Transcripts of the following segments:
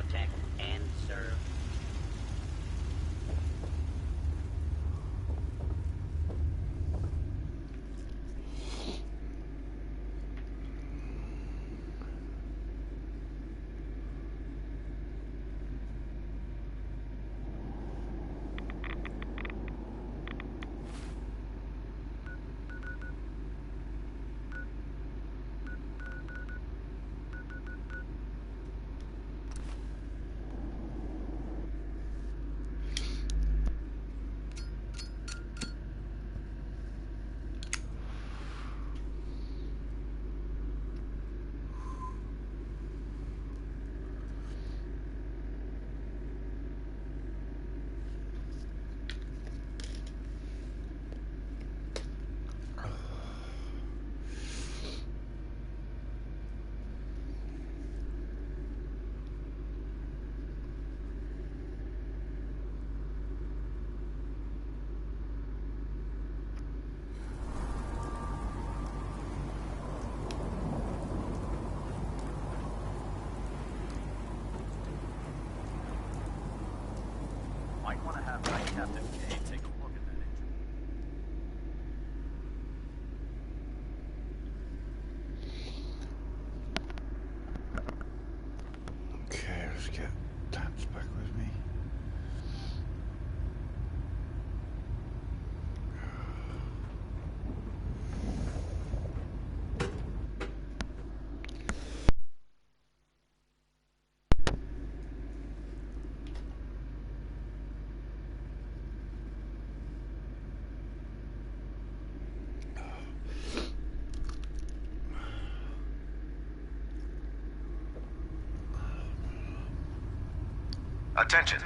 protect, and serve. Might want to have my Captain K take a look at that engine. Okay, let's get Tats back with me. Attention.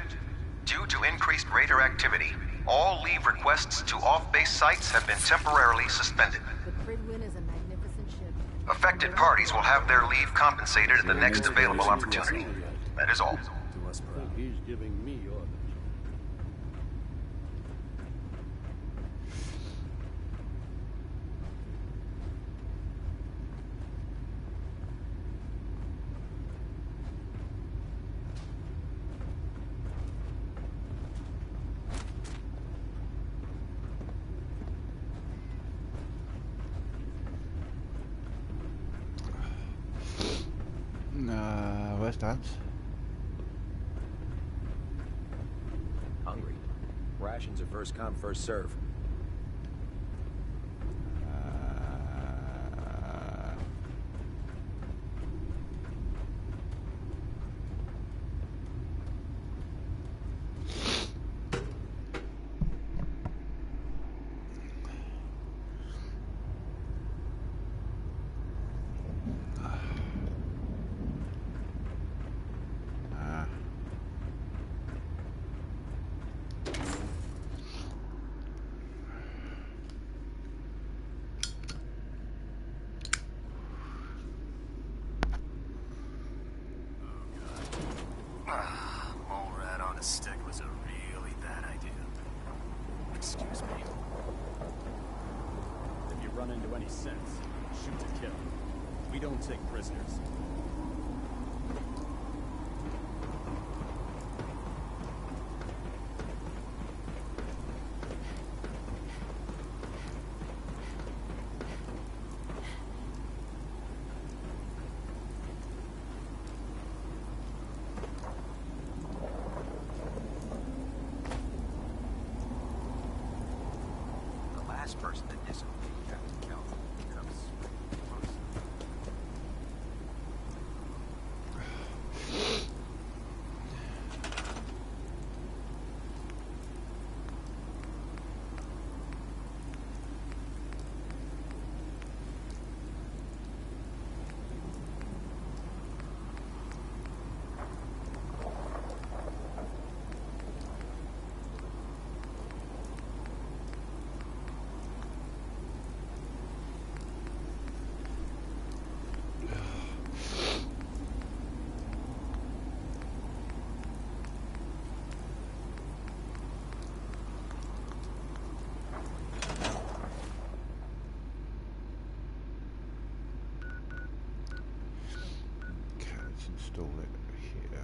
Due to increased raider activity, all leave requests to off-base sites have been temporarily suspended. The Pridwin is a magnificent ship. Affected parties will have their leave compensated at the next available opportunity. That is all. He's giving me orders. Where's Tats? Hungry. Rations are first come, first serve. Sense. Shoot to kill. We don't take prisoners. The last person that isn't Captain Kelly becomes close. Okay, let's install it here.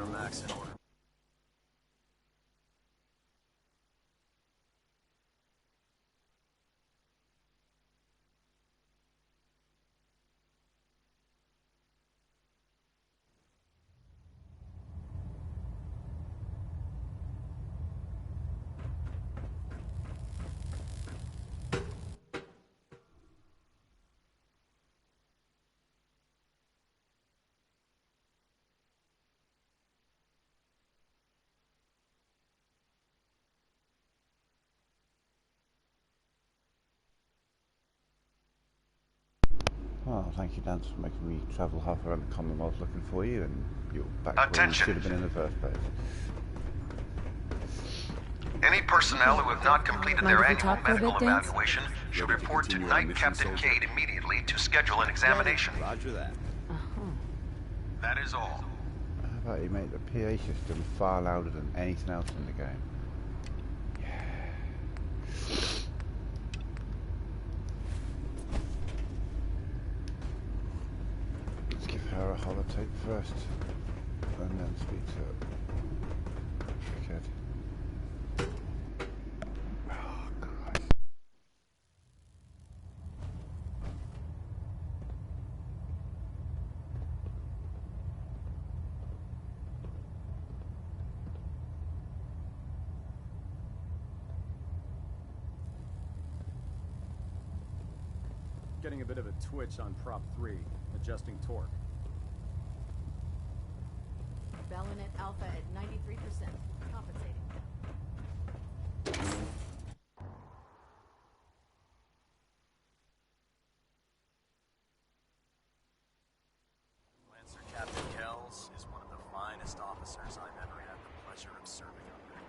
Counter max in order. Well, thank you, Dance, for making me travel half around the Commonwealth looking for you, and you're back where you Attention. should have been in the first place. Any personnel who have not completed Mind their if we annual talk for a medical bit, Dance? evaluation should Ready to report to continue our Night mission, Captain soldier? Cade immediately to schedule an examination. Roger that. That is all. How about you make the PA system far louder than anything else in the game? Let's give her a holotape first, and then speak to Cricket. Oh, Christ. Getting a bit of a twitch on prop 3, adjusting torque. Baronet Alpha at 93%. Compensating. Lancer Captain Kells is one of the finest officers I've ever had the pleasure of serving under.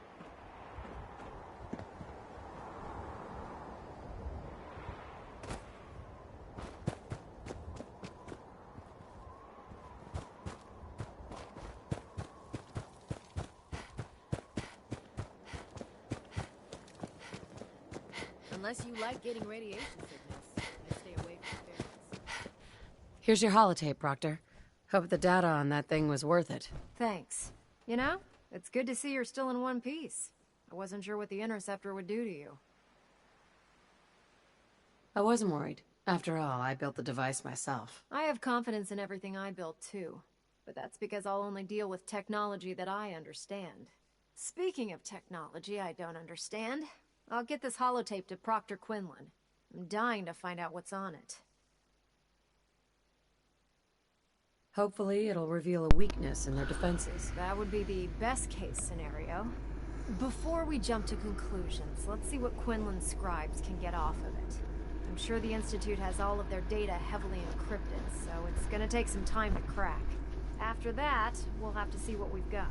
Unless you like getting radiation sickness, I stay away from ferrets. Here's your holotape, Proctor. Hope the data on that thing was worth it. Thanks. You know, it's good to see you're still in one piece. I wasn't sure what the interceptor would do to you. I wasn't worried. After all, I built the device myself. I have confidence in everything I built too. But that's because I'll only deal with technology that I understand. Speaking of technology I don't understand, I'll get this holotape to Proctor Quinlan. I'm dying to find out what's on it. Hopefully, it'll reveal a weakness in their defenses. That would be the best case scenario. Before we jump to conclusions, let's see what Quinlan's scribes can get off of it. I'm sure the Institute has all of their data heavily encrypted, so it's gonna take some time to crack. After that, we'll have to see what we've got.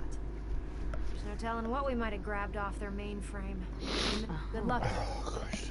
There's no telling what we might have grabbed off their mainframe. Good luck. Oh, Christ.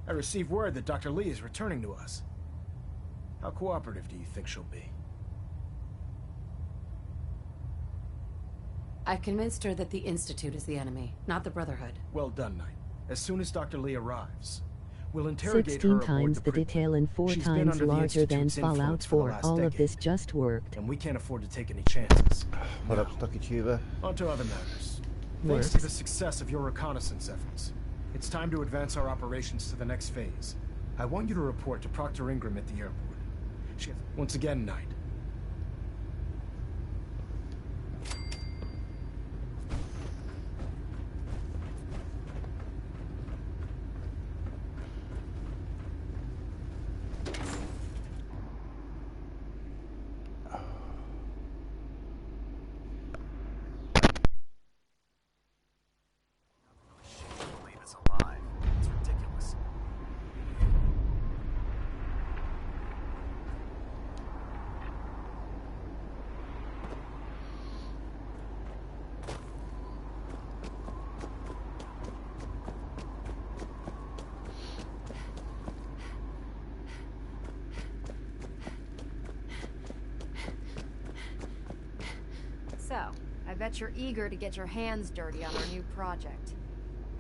I received word that Dr. Lee is returning to us. How cooperative do you think she'll be? I've convinced her that the Institute is the enemy, not the Brotherhood. Well done, Knight. As soon as Dr. Lee arrives, we'll interrogate 16 her aboard times the the detail and 4 She's been times under the larger than Institute's Fallout influence for the 4. last All of decade, this just worked. and we can't afford to take any chances. What up, Stucky Tuber? On to other matters. Works. Thanks to the success of your reconnaissance efforts, it's time to advance our operations to the next phase. I want you to report to Proctor Ingram at the airport. Once again, Knight. bet you're eager to get your hands dirty on our new project.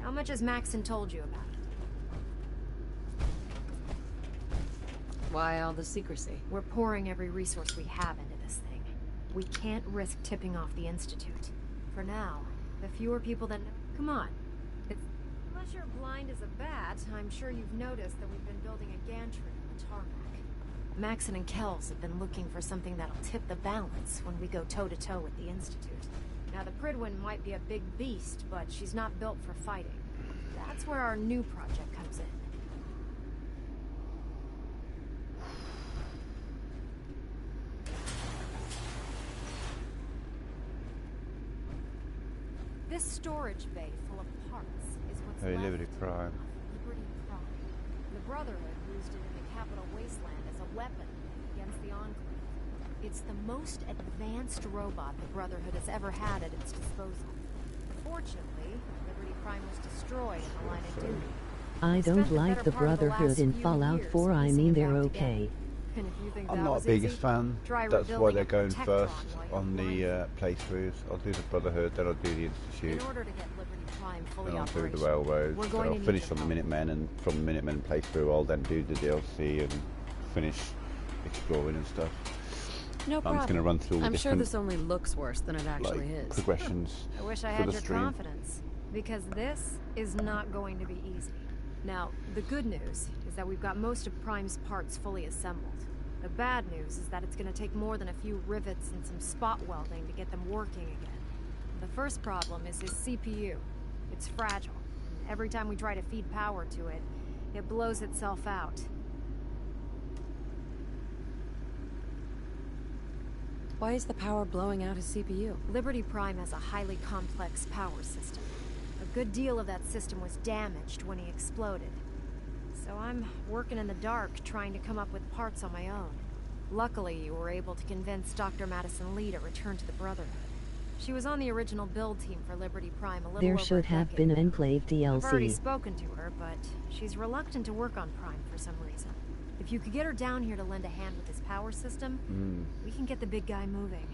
How much has Maxon told you about it? Why all the secrecy? We're pouring every resource we have into this thing. We can't risk tipping off the Institute. For now, the fewer people that know... Come on. Unless you're blind as a bat, I'm sure you've noticed that we've been building a gantry on the tarmac. Maxon and Kells have been looking for something that'll tip the balance when we go toe-to-toe with the Institute. Now, the Prydwen might be a big beast, but she's not built for fighting. That's where our new project comes in. This storage bay full of parts is what's Hey, left Liberty Prime. of Liberty Prime. The Brotherhood used it in the capital wasteland as a weapon against the Enclave. It's the most advanced robot the Brotherhood has ever had at its disposal. Fortunately, Liberty Prime was destroyed in the line of duty. I don't like the Brotherhood in Fallout 4. I mean, they're okay. And if you think I'm that not was the biggest easy, fan. try That's why rebuilding they're a going Protectron first while on you're the playthroughs. I'll do the Brotherhood, then I'll do the Institute, in order to get Liberty Prime fully then I'll do the operational, Railroads. we're Then going I'll to need finish your on the help. Minutemen, and from the Minutemen playthrough, I'll then do the DLC and finish exploring and stuff. No problem. I'm just going to run through all the I'm sure different this only looks worse than it actually is. progressions I wish I for had the your stream. confidence, because this is not going to be easy. Now, the good news is that we've got most of Prime's parts fully assembled. The bad news is that it's going to take more than a few rivets and some spot welding to get them working again. The first problem is his CPU. It's fragile, and every time we try to feed power to it, it blows itself out. Why is the power blowing out his CPU? Liberty Prime has a highly complex power system. A good deal of that system was damaged when he exploded. So I'm working in the dark, trying to come up with parts on my own. Luckily, you were able to convince Dr. Madison Lee to return to the Brotherhood. She was on the original build team for Liberty Prime a little There over a should have decade been ago. Enclave I've already DLC. spoken to her, but she's reluctant to work on Prime for some reason. If you could get her down here to lend a hand with his power system, we can get the big guy moving.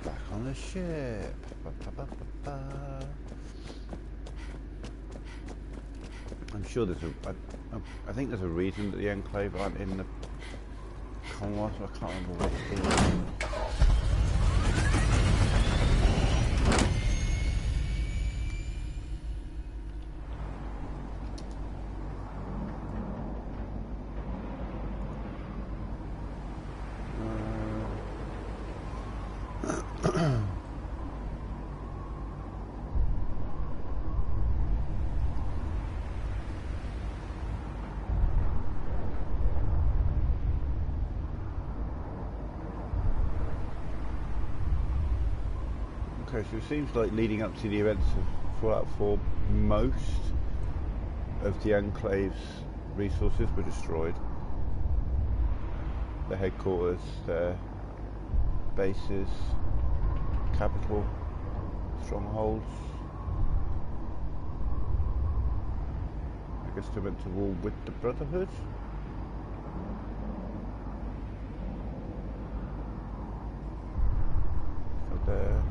Back on the ship. Ba-ba-ba-ba-ba. I'm sure there's I think there's a reason that the Enclave aren't in the Commonwealth. I can't remember what it is. Okay, so it seems like leading up to the events of Fallout 4, most of the Enclave's resources were destroyed. The headquarters, their bases, capital, strongholds. I guess they went to war with the Brotherhood. So there.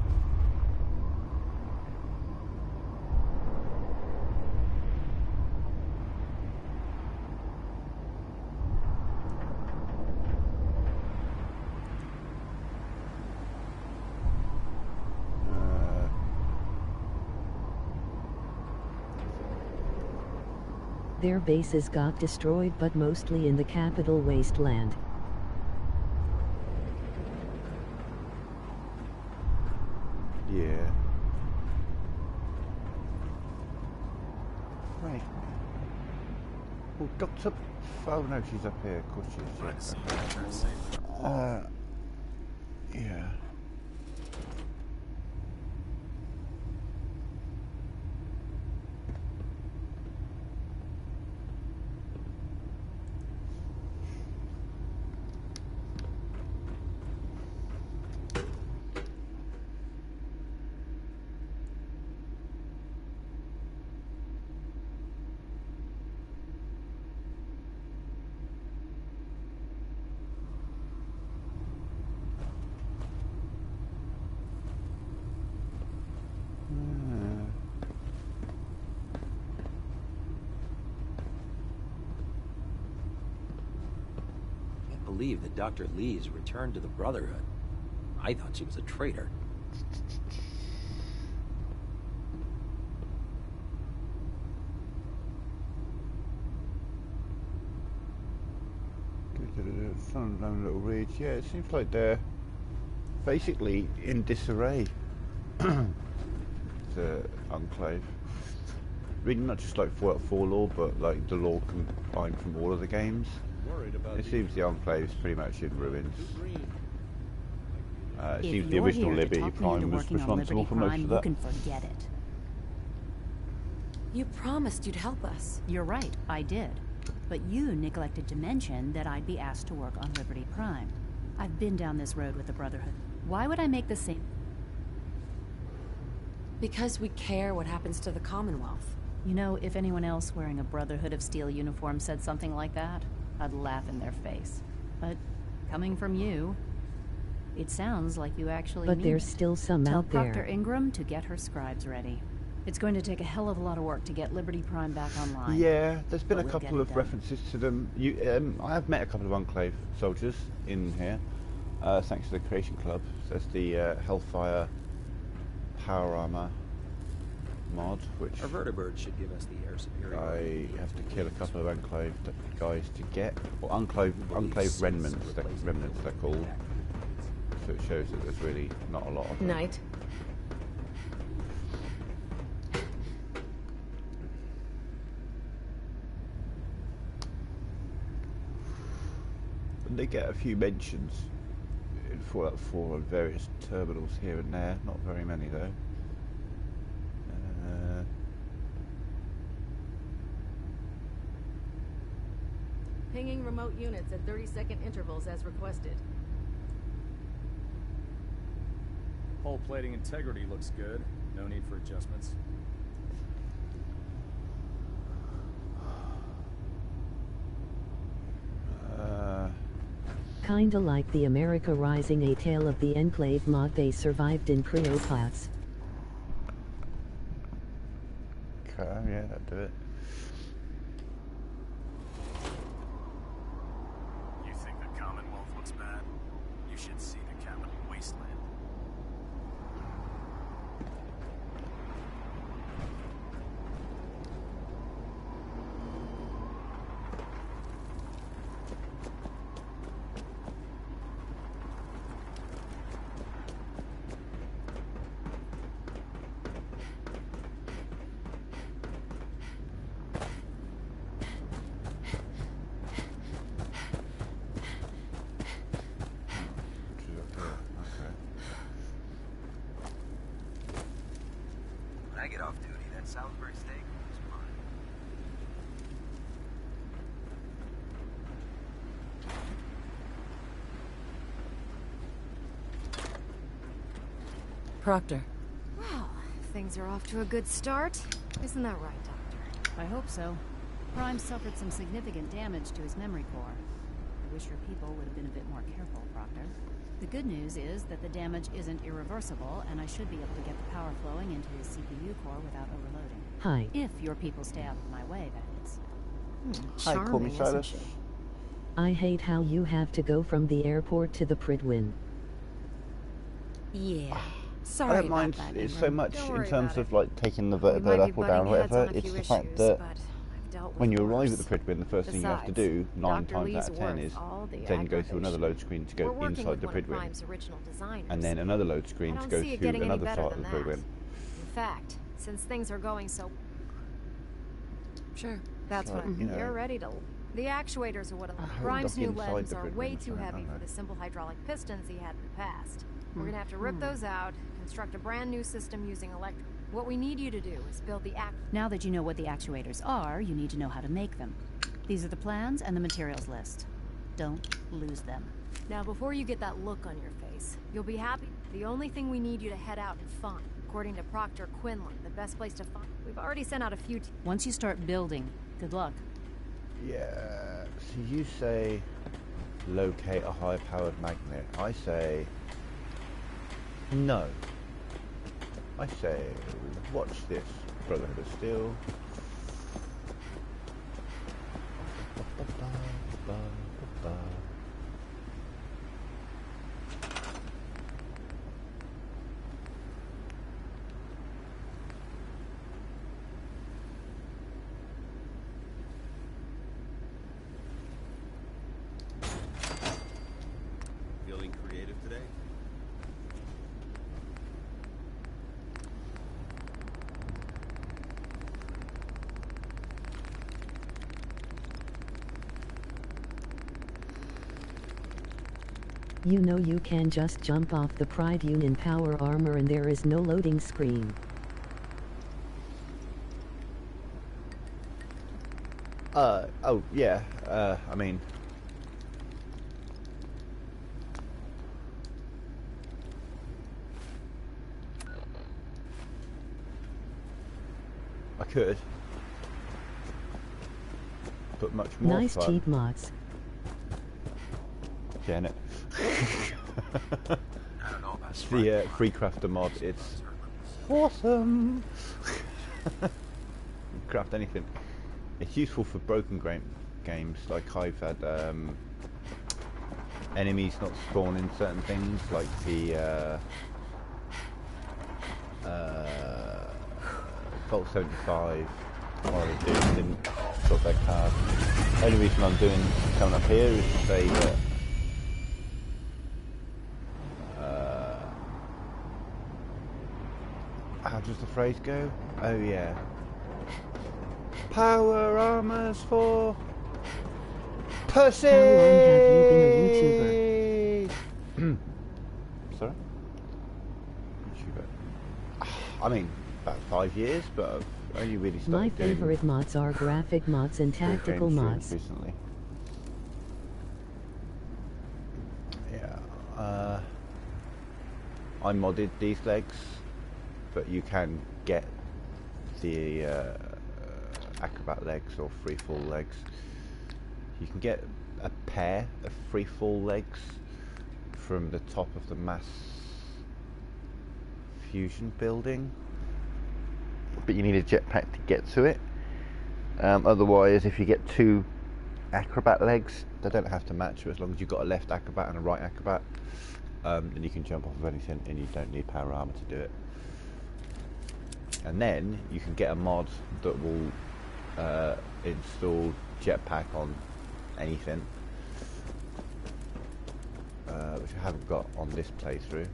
Their bases got destroyed, but mostly in the capital wasteland. Yeah. Right. Oh, Dr. Oh no, she's up here. Of course she is. Trying to see what you're safe. Yeah. believe that Dr. Lee's returned to the Brotherhood. I thought she was a traitor. Some little reads. Yeah, it seems like they're basically in disarray. The Enclave. Reading not just like Fallout 4 lore, but like the lore combined from all of the games. It seems the Enclave is pretty much in ruins. It seems the original Liberty Prime was responsible for most of that. You can forget it. You promised you'd help us. You're right, I did. But you neglected to mention that I'd be asked to work on Liberty Prime. I've been down this road with the Brotherhood. Why would I make the same... Because we care what happens to the Commonwealth. You know, if anyone else wearing a Brotherhood of Steel uniform said something like that, I'd laugh in their face. But coming from you, it sounds like you actually But mean there's it. still some Tell out there. Proctor Ingram to get her scribes ready. It's going to take a hell of a lot of work to get Liberty Prime back online. Yeah, there's been But a we'll couple get it of done. references to them. I have met a couple of Enclave soldiers in here, thanks to the Creation Club. There's the Hellfire Power Armor mod, which Our vertibird should give us the air superiority. I have to kill a couple of Enclave guys to get, or Enclave remnants they're called. So it shows that there's really not a lot of them. Night. And they get a few mentions in Fallout 4 on various terminals here and there. Not very many though. Pinging remote units at 30-second intervals as requested. Hull plating integrity looks good. No need for adjustments. Kinda like the America Rising A Tale of the Enclave mod. They survived in cryopods. Okay, yeah, that'd do it. You think the Commonwealth looks bad? You should see the capital wasteland. When I get off duty, that Salisbury steak is mine. Proctor. Well, things are off to a good start. Isn't that right, Doctor? I hope so. Prime suffered some significant damage to his memory core. I wish your people would have been a bit more careful, Proctor. The good news is that the damage isn't irreversible, and I should be able to get the power flowing into his CPU core without overloading. Hi. If your people stay out of my way, that is. Hi, call me Charming, isn't Silas. she? I hate how you have to go from the airport to the Pridwin. Yeah. I Sorry don't mind about that, it Ingram. so much Don't in worry terms about of like taking the We vertibird might be up or down butting or heads whatever. on a It's few the fact issues, that but I've dealt with when you arrive at worse. the Pridwin, the first thing you have to Besides, do 9 Dr. times Lee's out of 10 worth is all the then go through another aggravation. load screen to We're go working inside with the one of Pridwin, Prime's original designers. and then another load screen I to don't go see it through getting any another better part of than the that. Pridwin. In fact, since things are going so... Sure. That's So, what you know, you're ready to... The actuators are what... hold Prime's up new inside lens the are Pridwin way or too something, heavy aren't for they? the simple hydraulic pistons he had in the past. We're gonna have to rip those out, construct a brand new system using electric... What we need you to do is build the Now that you know what the actuators are, you need to know how to make them. These are the plans and the materials list. Don't lose them. Now, before you get that look on your face, you'll be happy. The only thing we need you to head out and find, according to Proctor Quinlan, the best place to find... We've already sent out a few... Once you start building, good luck. Yeah, so you say locate a high-powered magnet. I say no. I say watch this, Brotherhood of Steel. You know you can just jump off the Pride Union power armor and there is no loading screen. Oh, yeah, I mean... I could. But much more nice fun. cheap mods. Yeah, innit? I don't know about The free crafter mod, it's awesome! Craft anything. It's useful for broken games, like I've had enemies not spawn in certain things, like the Colt 75, or didn't drop that card. The only reason I'm coming up here is to say that how does the phrase go? Oh yeah. Power armors for pussy! How long have you been a YouTuber? Sorry? YouTuber. I mean, about 5 years, but I've only really started My doing favorite mods are graphic mods and tactical game mods. streams recently. Yeah, I modded these legs, but you can get the acrobat legs or free fall legs. You can get a pair of free fall legs from the top of the mass fusion building, but you need a jetpack to get to it. Otherwise, if you get two acrobat legs, they don't have to match you as long as you've got a left acrobat and a right acrobat. Then you can jump off of anything and you don't need power armor to do it. And then you can get a mod that will install jetpack on anything, which I haven't got on this playthrough.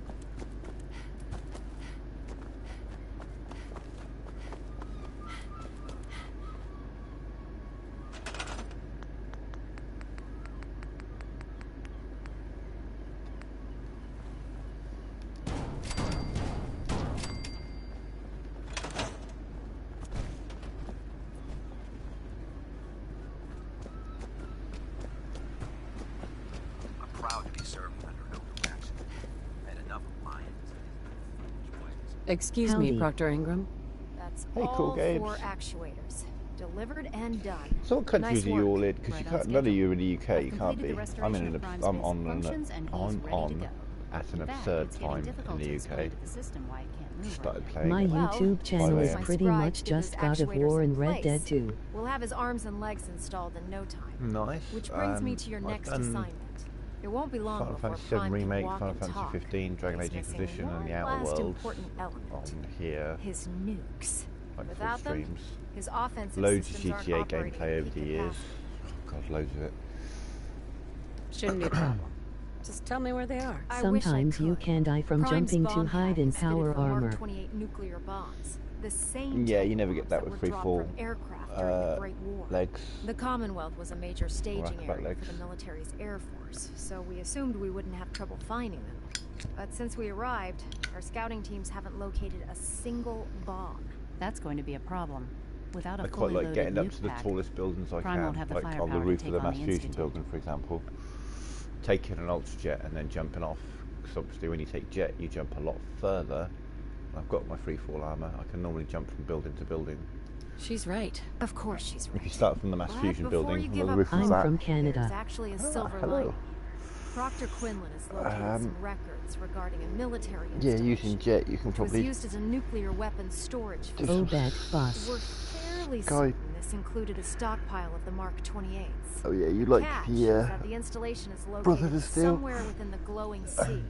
Excuse me, Proctor Ingram. That's hey, all cool Gabes. 4 actuators. Delivered and done. So what countries Nice are you work. all in? Because you can't, none of you are in the UK. You can't be. I'm on at an absurd time in the UK. Started playing. My it YouTube channel is AM. pretty much just God of War and Red Dead 2. We'll have his arms and legs installed in no time. Nice. Which brings me to your I've next done assignment. It won't be long Final before Fantasy VII Prime Remake, can walk Final and Fantasy talk. 15, Dragon He's Age missing Inquisition, and the one Outer last Worlds important element. on here. His nukes. Like Without full them, streams. his offensive Loads of systems aren't GTA operating gameplay at over the peak years. capacity. Oh, God, loads of it. Shouldn't be a problem. Just tell me where they are. Sometimes you can die from Prime's jumping too bomb high pack in is fitted power for Mark armor. 28 nuclear bombs. The same Yeah, type you never of get that bombs with were free dropped fall from aircraft during the Great War. legs. The Commonwealth was a major staging acrobat area legs. for the military's air force, so we assumed we wouldn't have trouble finding them. But since we arrived, our scouting teams haven't located a single bomb. That's going to be a problem. Without a I quite fully like loaded getting up nuke to the pack, tallest buildings I Prime can, won't have the like on the firepower to roof of take the on mass the fusion Institute. building, for example. Taking an ultra jet and then jumping off, because obviously when you take jet, you jump a lot further. I've got my free fall armor. I can normally jump from building to building. She's right. Of course she's right. If you start from the mass But fusion before building, you on give the up roof of I'm that. from there's Canada. actually a silver hello. lining. Proctor Quinlan has located some records regarding a military Yeah, installation. using jet, you can which was probably. used as a nuclear weapons storage Do Oh, facility. bet, boss. We're fairly Guy- certain this included a stockpile of the Mark 28s. Oh yeah, you like Catch the is that the installation is Brotherhood located steel. somewhere within the glowing sea.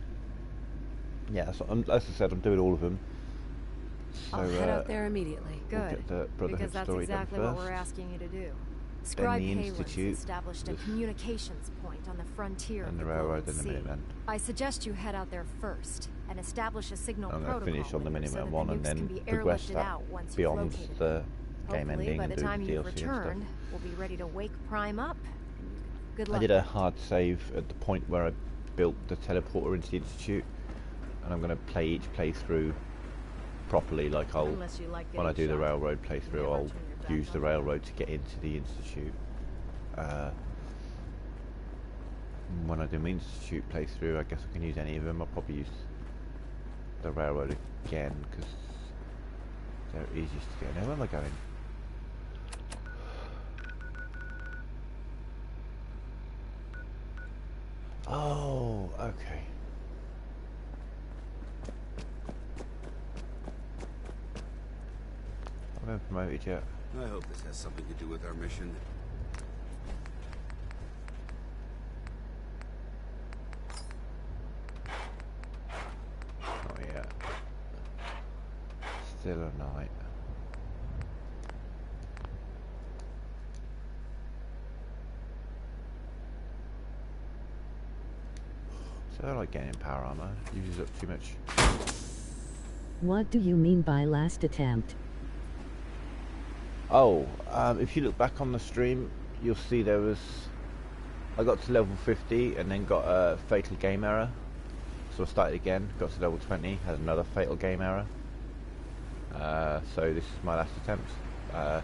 Yeah, so as I said, I'm doing all of them. So, I'll head out there immediately. we'll Good, get the Brotherhood because that's story exactly done what we're first. asking you to do. Scribe the Palins Institute, established a the- communications point on the frontier and of the the railroad glowing and the sea. Minutemen. I suggest you head out there first and establish a signal I'm going protocol to finish on the window so Minutemen that one the and nukes then can be progress airlifted that out once you've beyond located the them. game Hopefully, ending by and the do time the you've DLC and stuff. returned, we'll be ready to wake Prime up. Good luck. I did a hard save at the point where I built the teleporter into the Institute, and I'm going to play each playthrough properly. Like Unless you like when I do getting the shot, railroad playthrough, never I'll turn your back use the on railroad to get into the Institute. When I do my Institute playthrough, I guess I can use any of them. I'll probably use the railroad again because they're easiest to get. Now, where am I going? Oh, okay. I haven't been promoted yet. I hope this has something to do with our mission. Not yet. Still a night. So I like getting power armor. Uses up too much. What do you mean by last attempt? Oh, if you look back on the stream, you'll see there was... I got to level 50 and then got a fatal game error. So I started again, got to level 20, had another fatal game error. So this is my last attempt. I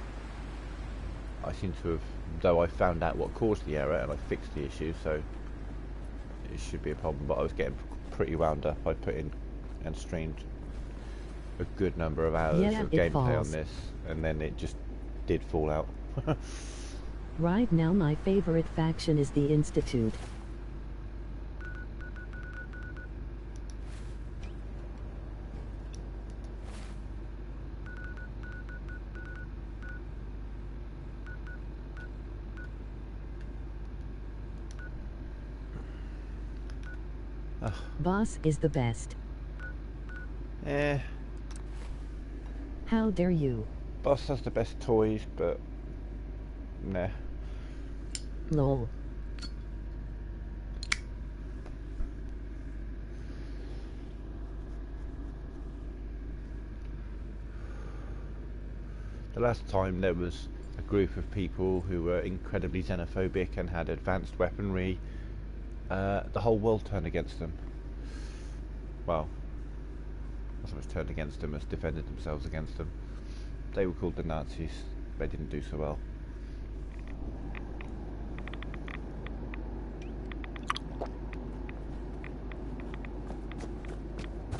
seem to have... Though I found out what caused the error and I fixed the issue, so... it should be a problem, but I was getting pretty wound up. I put in and streamed a good number of hours of gameplay on this, and then it just did fall out. Right now my favorite faction is the Institute. Boss is the best. How dare you? Boss has the best toys, but... nah. Lol. The last time there was a group of people who were incredibly xenophobic and had advanced weaponry, the whole world turned against them. Well, not so much turned against them as defended themselves against them. They were called the Nazis. They didn't do so well.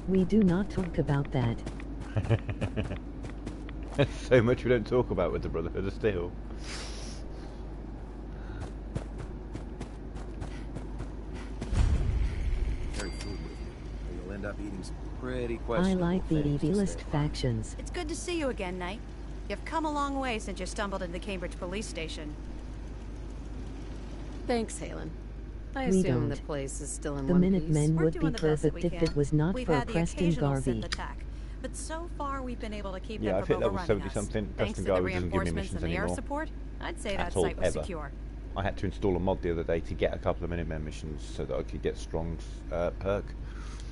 We do not talk about that. There's so much we don't talk about with the Brotherhood of Steel. Carry food with you, or you'll end up eating some pretty I questionable like the things to evilest stay alive. factions. It's good to see you again, Knight. You've come a long way since you stumbled into the Cambridge police station. Thanks, Halen. I We assume the don't. place is still in The one Minutemen piece. would be perfect if it was not We've for had the Preston occasional Garvey. synth attack, but so far we've been able to keep Yeah, them I've from hit level overrunning 70 us. something. Thanks Preston to the Garvey doesn't give me reinforcements missions and the air anymore. support, I'd say that At all, site was ever. secure. I had to install a mod the other day to get a couple of Minutemen missions so that I could get Strong's perk.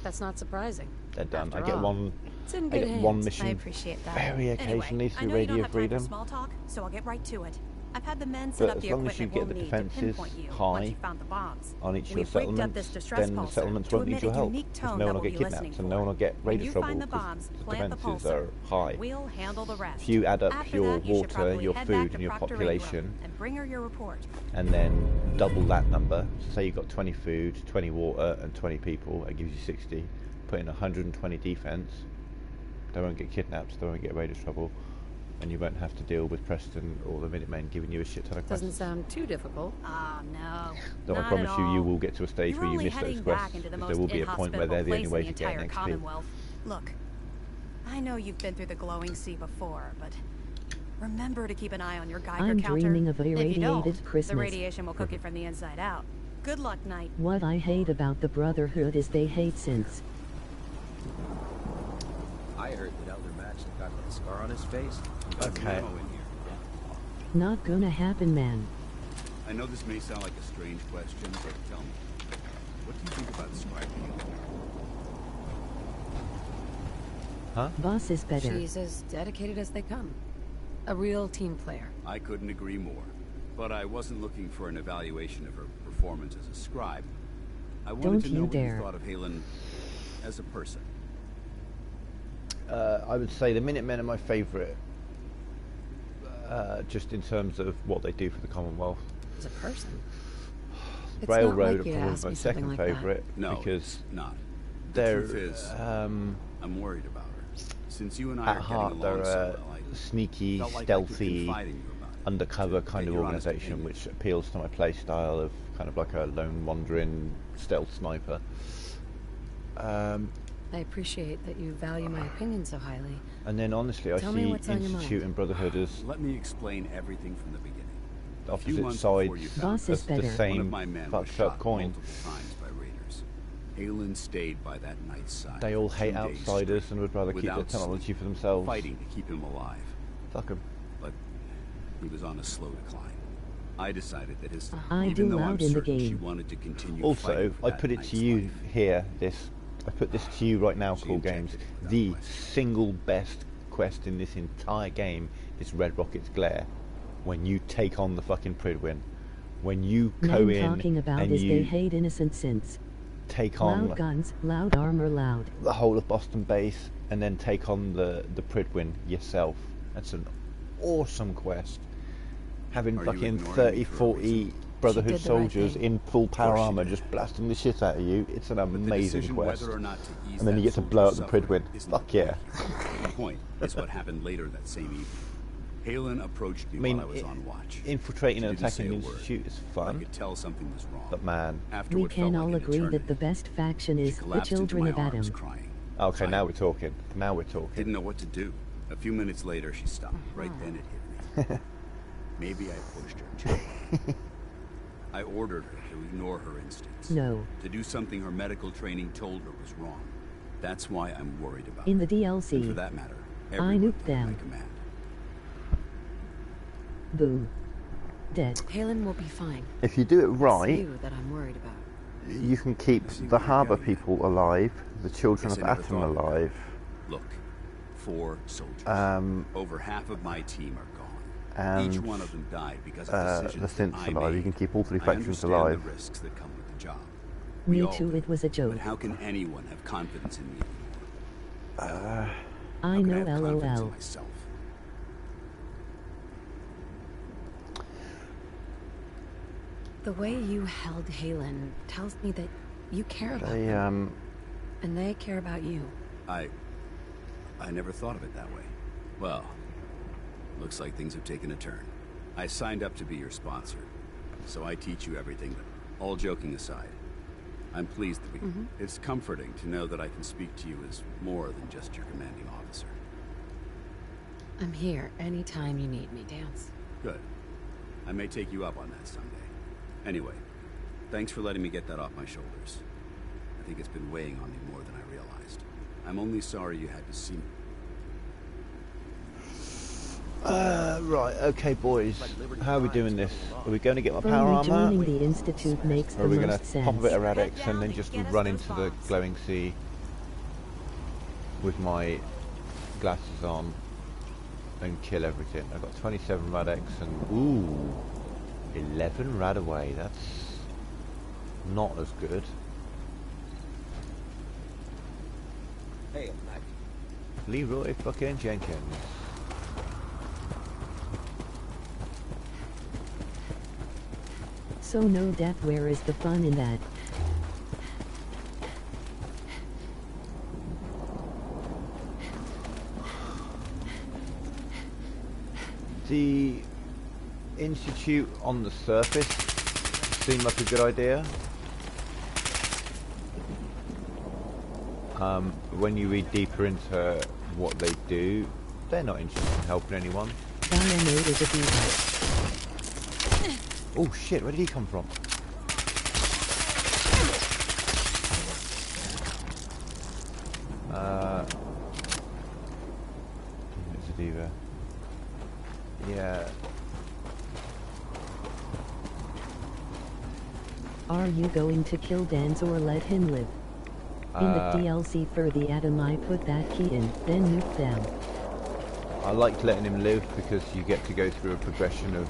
That's not surprising. They're done. After I get all, one. it's in I good get hands. one mission I appreciate that. very occasionally Anyway, through I know you don't Radio have time Freedom. for small talk, so I'll get right to it. I've had the men set But up as the long as you equipment get we'll the need to defences pinpoint you once high you found the bombs. on each of your We've rigged up settlements, this distress then the pulsar settlements to won't need emit your a help. unique Because tone no that one will we'll get be listening kidnapped and for. no one will get When raided you trouble find the because bombs, the plant the defences pulsar. are high. We'll handle the rest. If you add up After your that, you should water, probably your head food back and to your Proctor population, Ingram and bring her your report. and then double that number, so say you've got 20 food, 20 water and 20 people, that gives you 60. Put in 120 defense, they won't get kidnapped, they won't get raided trouble, and you won't have to deal with Preston or the Minutemen giving you a shit ton of quests. Doesn't sound too difficult. Oh, no. Though I Not promise at you, you all. will get to a stage You're where you only miss those heading quests, back into the because most there will be a point where they're the only inhospitable way place to in the get an entire XP. Commonwealth. Look, I know you've been through the glowing sea before, but remember to keep an eye on your Geiger I'm counter. dreaming of a If you don't, irradiated Christmas. the radiation will cook it from the inside out. Good luck, Knight. What I hate about the Brotherhood is they hate synths. I heard that Elder Max got that scar on his face. Okay. Ammo in here. Not gonna happen, man. I know this may sound like a strange question, but tell me, what do you think about scribing? Huh? Boss is better. She's as dedicated as they come. A real team player. I couldn't agree more. But I wasn't looking for an evaluation of her performance as a scribe. I wanted Don't to know you what you dare. thought of Halen as a person. I would say the Minutemen are my favourite, just in terms of what they do for the Commonwealth. As a person. It's Railroad not like you are to probably ask my me something second like that. favourite No, because it's not. The they're truth is, I'm worried about her. Since you and I at are heart getting they're along so a well, I sneaky, felt like I could stealthy, confide in you about it, undercover to kind get of your honest organisation, opinion. which appeals to my play style of kind of like a lone wandering stealth sniper. I appreciate that you value my opinion so highly. And then honestly, I Tell me see what's on your Institute mind. and Brotherhood as Let me explain everything from the beginning. A few opposite months before you sides found Boss is of the better. one of same my men was fucked up shot coin. multiple times by raiders. Halen stayed by that night's side. They all for hate 2 days outsiders straight, and would rather keep their without technology sleep, for themselves. fighting to keep him alive. Fuck 'em. But he was on a slow decline. I decided that his I even do though I'm loud in the certain she game. wanted to continue Also, fighting for I that put it night's to you life. here, I put this to you right now, She Cool Games. injected it without The question. single best quest in this entire game is Red Rocket's Glare. When you take on the fucking Pridwin. When you go Man in talking about and is they you hate innocent sins. take on Loud guns, loud armor, loud. the whole of Boston base and then take on the Pridwin yourself. That's an awesome quest. Having Are you fucking ignoring 30, me for a 40 reason? Brotherhood did the right soldiers thing. in full power course she armor did. just blasting the shit out of you. It's an But the amazing decision quest. whether or not to ease And then you that get to blow up the soldier's Pridwin. suffering isn't Fuck the point yeah. here. The point is what happened later that same evening. Halen approached me I mean, while I was on watch. infiltrating She and didn't say attacking the a word. Institute is I fun, could tell something was wrong. but man. After We what felt can like all an agree that eternity, the best faction she is the collapsed into children my of arms Adam. crying. Okay, now Finally. we're talking. Now we're talking. Didn't know what to do. A few minutes later, she stopped. Right then it hit me. Maybe I pushed her too far. I ordered her to ignore her instincts. No. To do something her medical training told her was wrong. That's why I'm worried about In her. the And for DLC, that matter, I everyone nuked under my them. command. Boo. Dead. Halen will be fine. If you do it It's right, you that I'm worried about. you can keep I see the where you're harbour getting at. people alive, the children Guess of I never Atom thought of that. alive. Look, 4 soldiers. Um, Over half of my team are gone. and, Each one of them died because of the decisions that synths I alive. made. You can keep all 3 I factions understand alive. the risks that come with the job. Me We all too, do. it was a joke. But how can anyone have confidence in me anymore? I How can know, have confidence in LOL. myself? The way you held Halen tells me that you care about They, them. And they care about you. I never thought of it that way. Well, looks like things have taken a turn. I signed up to be your sponsor, so I teach you everything, but all joking aside, I'm pleased that we... It's comforting to know that I can speak to you as more than just your commanding officer. I'm here anytime you need me, Dance. Good. I may take you up on that someday. Anyway, thanks for letting me get that off my shoulders. I think it's been weighing on me more than I realized. I'm only sorry you had to see me. Right, okay boys, how are we doing this? Are we going to get my power From armor? joining the Institute makes Or are the we going most to pop a sense. bit of Radix and then just run into the glowing sea with my glasses on and kill everything? I've got 27 Radix and ooh, 11 rad away. That's not as good. Hey, I'm back. Leroy fucking Jenkins. So no death, where is the fun in that? The Institute on the surface seemed like a good idea. When you read deeper into what they do, they're not interested in helping anyone. Dynamite is a diva. Oh shit, where did he come from? It's a diva. Yeah. Are you going to kill Dance or let him live? In the DLC for the Atom, I put that key in, then nuke them. I liked letting him live because you get to go through a progression of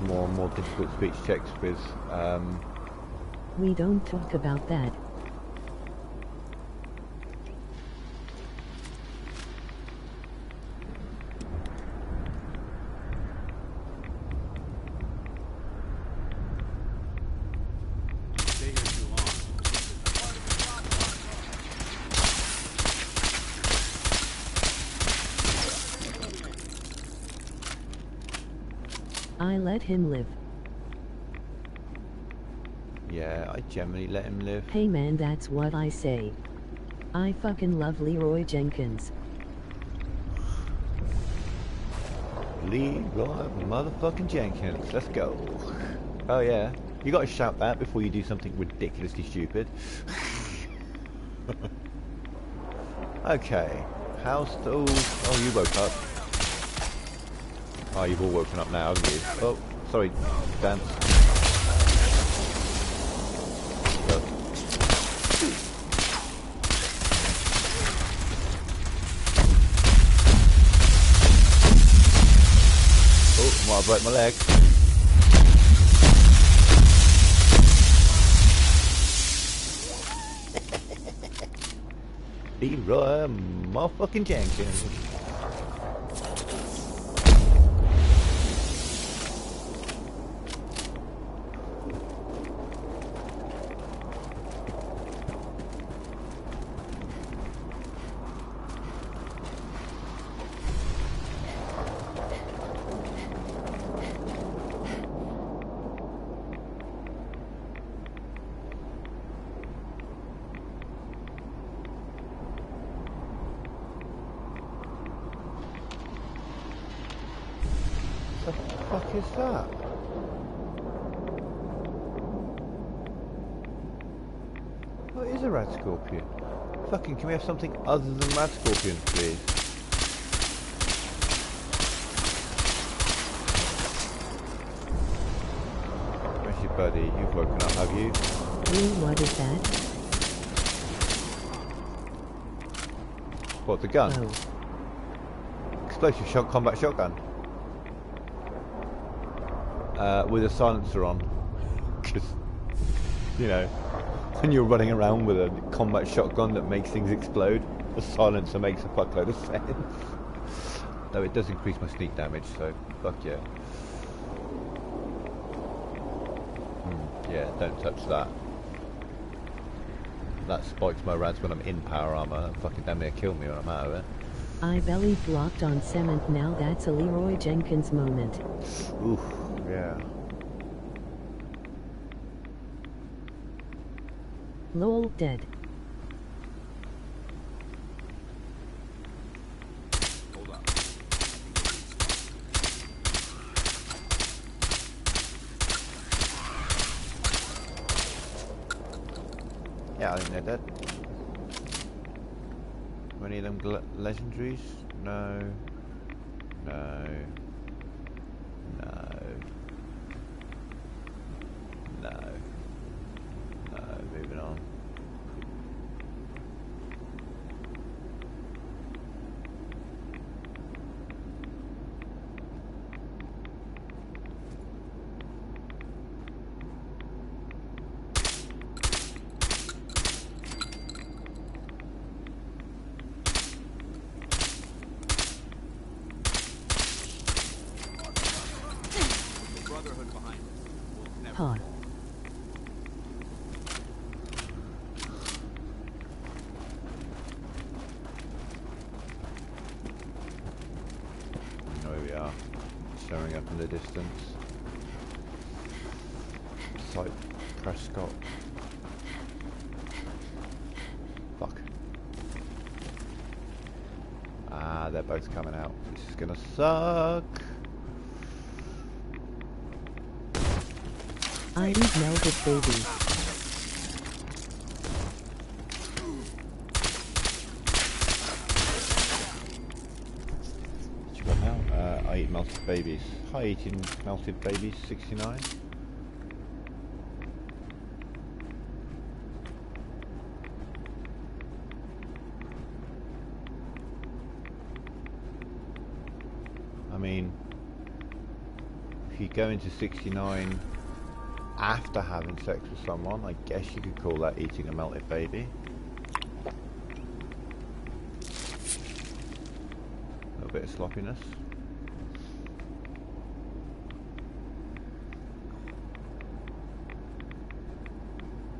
more and more difficult speech checks with We don't talk about that. I let him live. Yeah, I generally let him live. Hey man, that's what I say. I fucking love Leroy Jenkins. Leroy motherfucking Jenkins. Let's go. Oh yeah. You gotta shout that before you do something ridiculously stupid. Okay. How's the... Oh, you woke up. Oh, you've all woken up now, haven't you? Oh, sorry, Dan. Oh, might have broke my leg. Leroy motherfucking Jenkins. What the fuck is that? What is a rad scorpion? Fucking, can we have something other than rad scorpions, please? Where's your buddy? You've woken up, have you? What is that? What, the gun? Oh. Explosive shot, combat shotgun. With a silencer on. Because, you know, when you're running around with a combat shotgun that makes things explode, a silencer makes a fuckload of sense. Though it does increase my sneak damage, so fuck yeah. Yeah, don't touch that. That spikes my rads when I'm in power armor and fucking damn near kill me when I'm out of it. I belly flopped on cement, now that's a Leroy Jenkins moment. Oof, yeah. Lol, dead. Hold up. Yeah, I think they're dead. Any of them legendaries? No. No. No. No. No, moving on. Brotherhood behind us. We'll never... Pod. Here we are, showing up in the distance. Site Prescott. Fuck. Ah, they're both coming out. This is gonna suck. I eat melted babies. What you got now? I eat melted babies. Hi, eating melted babies, 69. I mean, if you go into 69 after having sex with someone, I guess you could call that eating a melted baby. A little bit of sloppiness.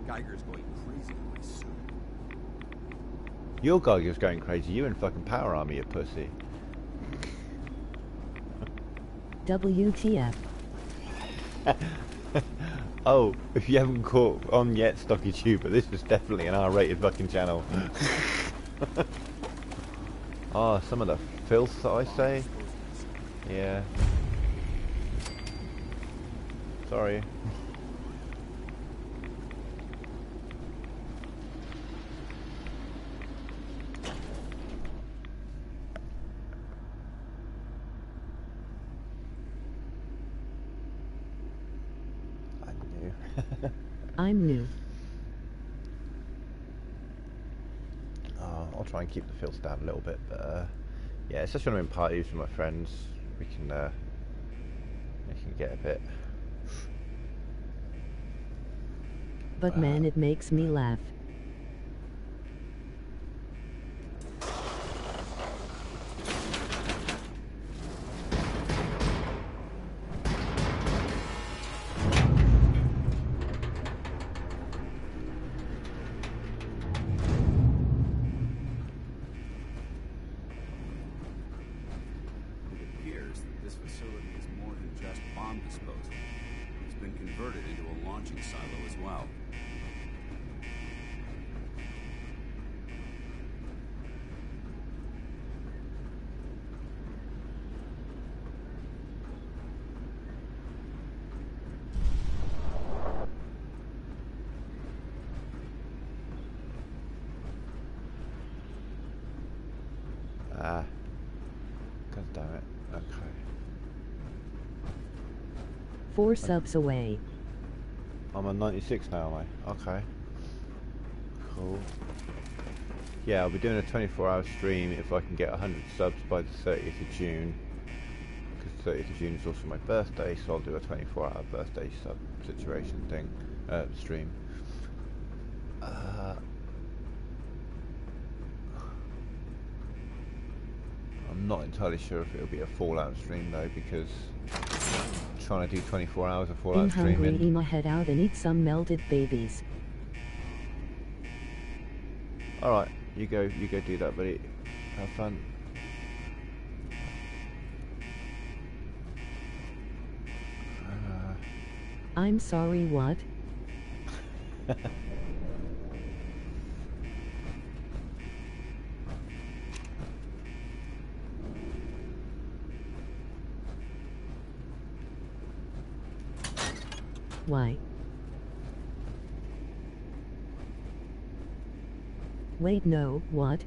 Geiger's going crazy on my suit. Your Geiger's going crazy. You in fucking power armor, you pussy. WTF. Oh, if you haven't caught on yet, Stocky Tuber, this was definitely an R-rated fucking channel. Oh, some of the filth that I say. Yeah. Sorry. I'm new. I'll try and keep the filth down a little bit, but yeah, especially when I'm in parties with my friends, we can get a bit. But man, it makes me laugh. God damn it. Okay. 4 subs away. I'm on 96 now, am I? Okay. Cool. Yeah, I'll be doing a 24-hour stream if I can get 100 subs by the 30th of June. Because 30th of June is also my birthday, so I'll do a 24-hour birthday sub situation thing, stream. I'm not entirely sure if it'll be a Fallout stream though, because I'm trying to do 24 hours of Fallout streaming. I'm hungry, I'ma head out and eat some melted babies. Alright, you go do that, buddy. Have fun. I'm sorry, what? Why? Wait, no, what?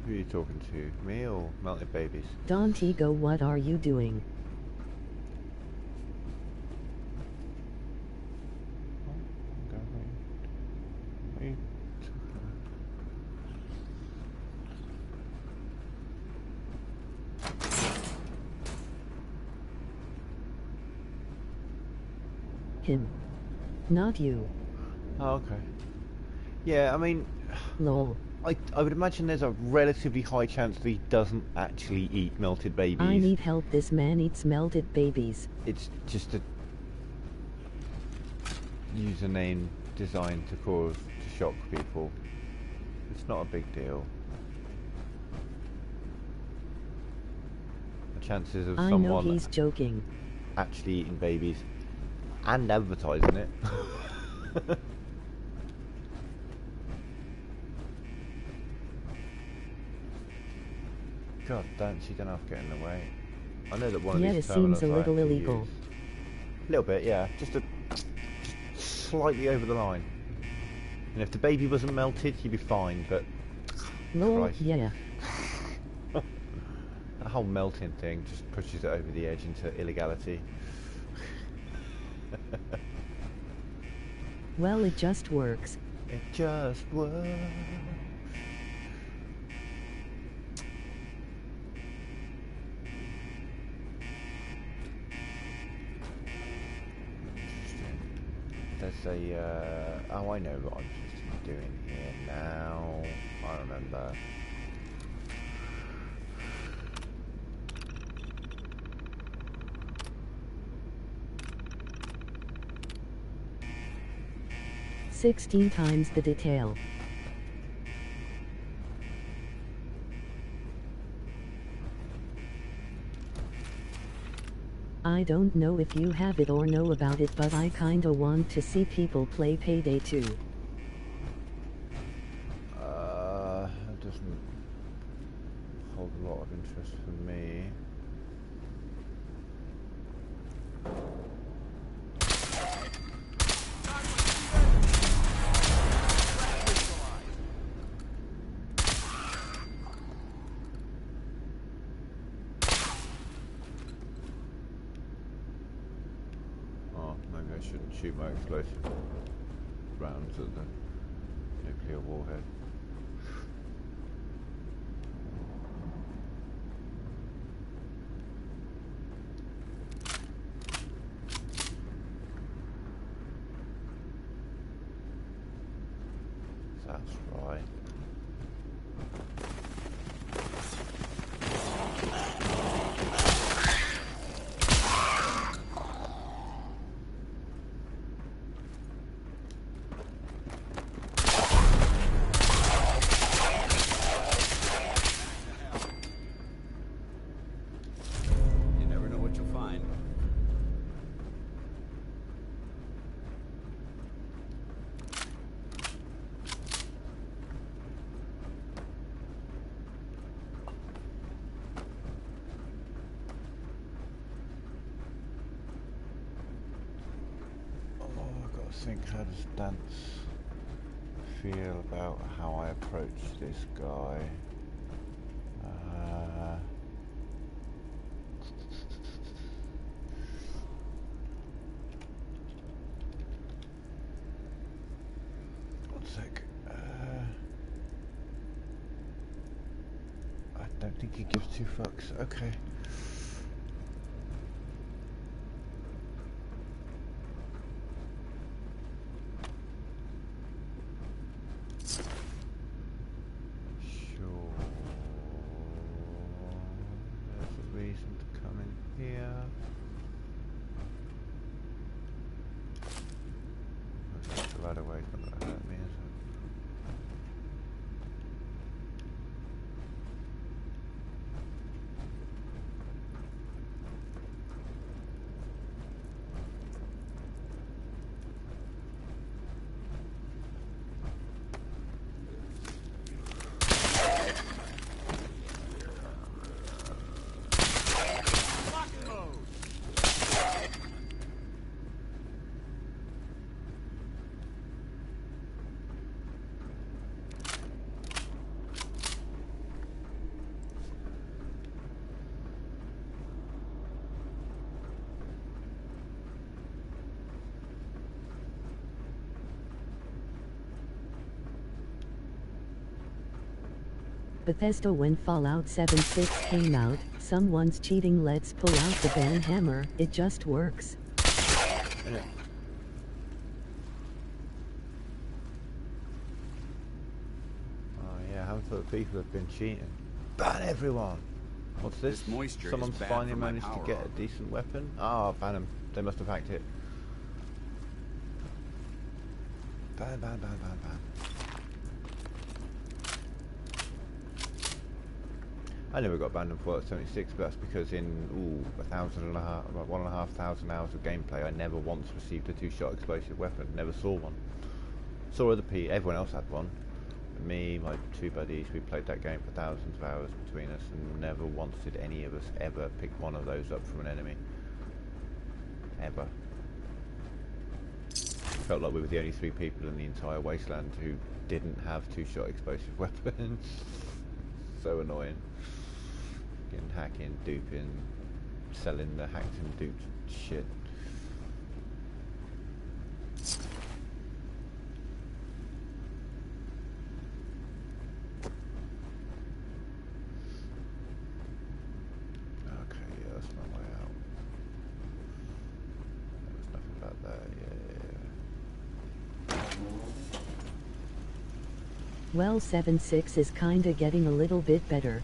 Who are you talking to? Me or Melted Babies? Dontigo, what are you doing? Him. Not you. Oh, okay. Yeah, I mean... Lol. I would imagine there's a relatively high chance that he doesn't actually eat melted babies. I need help, this man eats melted babies. It's just a username designed to shock people. It's not a big deal. The chances of I someone know he's joking. actually eating babies and advertising it. God, don't she don't have to get in the way. I know that one of these terminals it seems a little illegal. A little bit, yeah. Just slightly over the line. And if the baby wasn't melted, you'd be fine, but... Lord, yeah. That whole melting thing just pushes it over the edge into illegality. Well, it just works. It just works. There's a, oh, I know what I'm supposed to be doing here now. I remember. "16 times the detail." I don't know if you have it or know about it, but I kinda want to see people play Payday 2. That doesn't hold a lot of interest for me. Oh, maybe I shouldn't shoot my explosive rounds at the nuclear warhead. That's right. You never know what you'll find. Think, how does Dance feel about how I approach this guy? One sec. I don't think he gives two fucks. Okay. Bethesda, when Fallout 76 came out, someone's cheating, let's pull out the ban hammer, it just works. Yeah. Oh yeah, how many people have been cheating? Ban everyone! What's this? Moisture Someone's is bad finally for my managed to power get a armor. decent weapon? Ah, ban them. They must have hacked it. Ban, ban, ban, ban, ban. I never got banned on Fallout 76, but that's because in 1,500 hours of gameplay, I never once received a two-shot explosive weapon. Never saw one. Saw other people, everyone else had one. Me, my two buddies, we played that game for thousands of hours between us, and never once did any of us ever pick one of those up from an enemy. Ever. Felt like we were the only 3 people in the entire wasteland who didn't have two-shot explosive weapons. So annoying. Getting hacking, duping, selling the hacked and duped shit. Okay, yeah, that's my way out. There was nothing about that, yeah. Well, 7.6 is kinda getting a little bit better.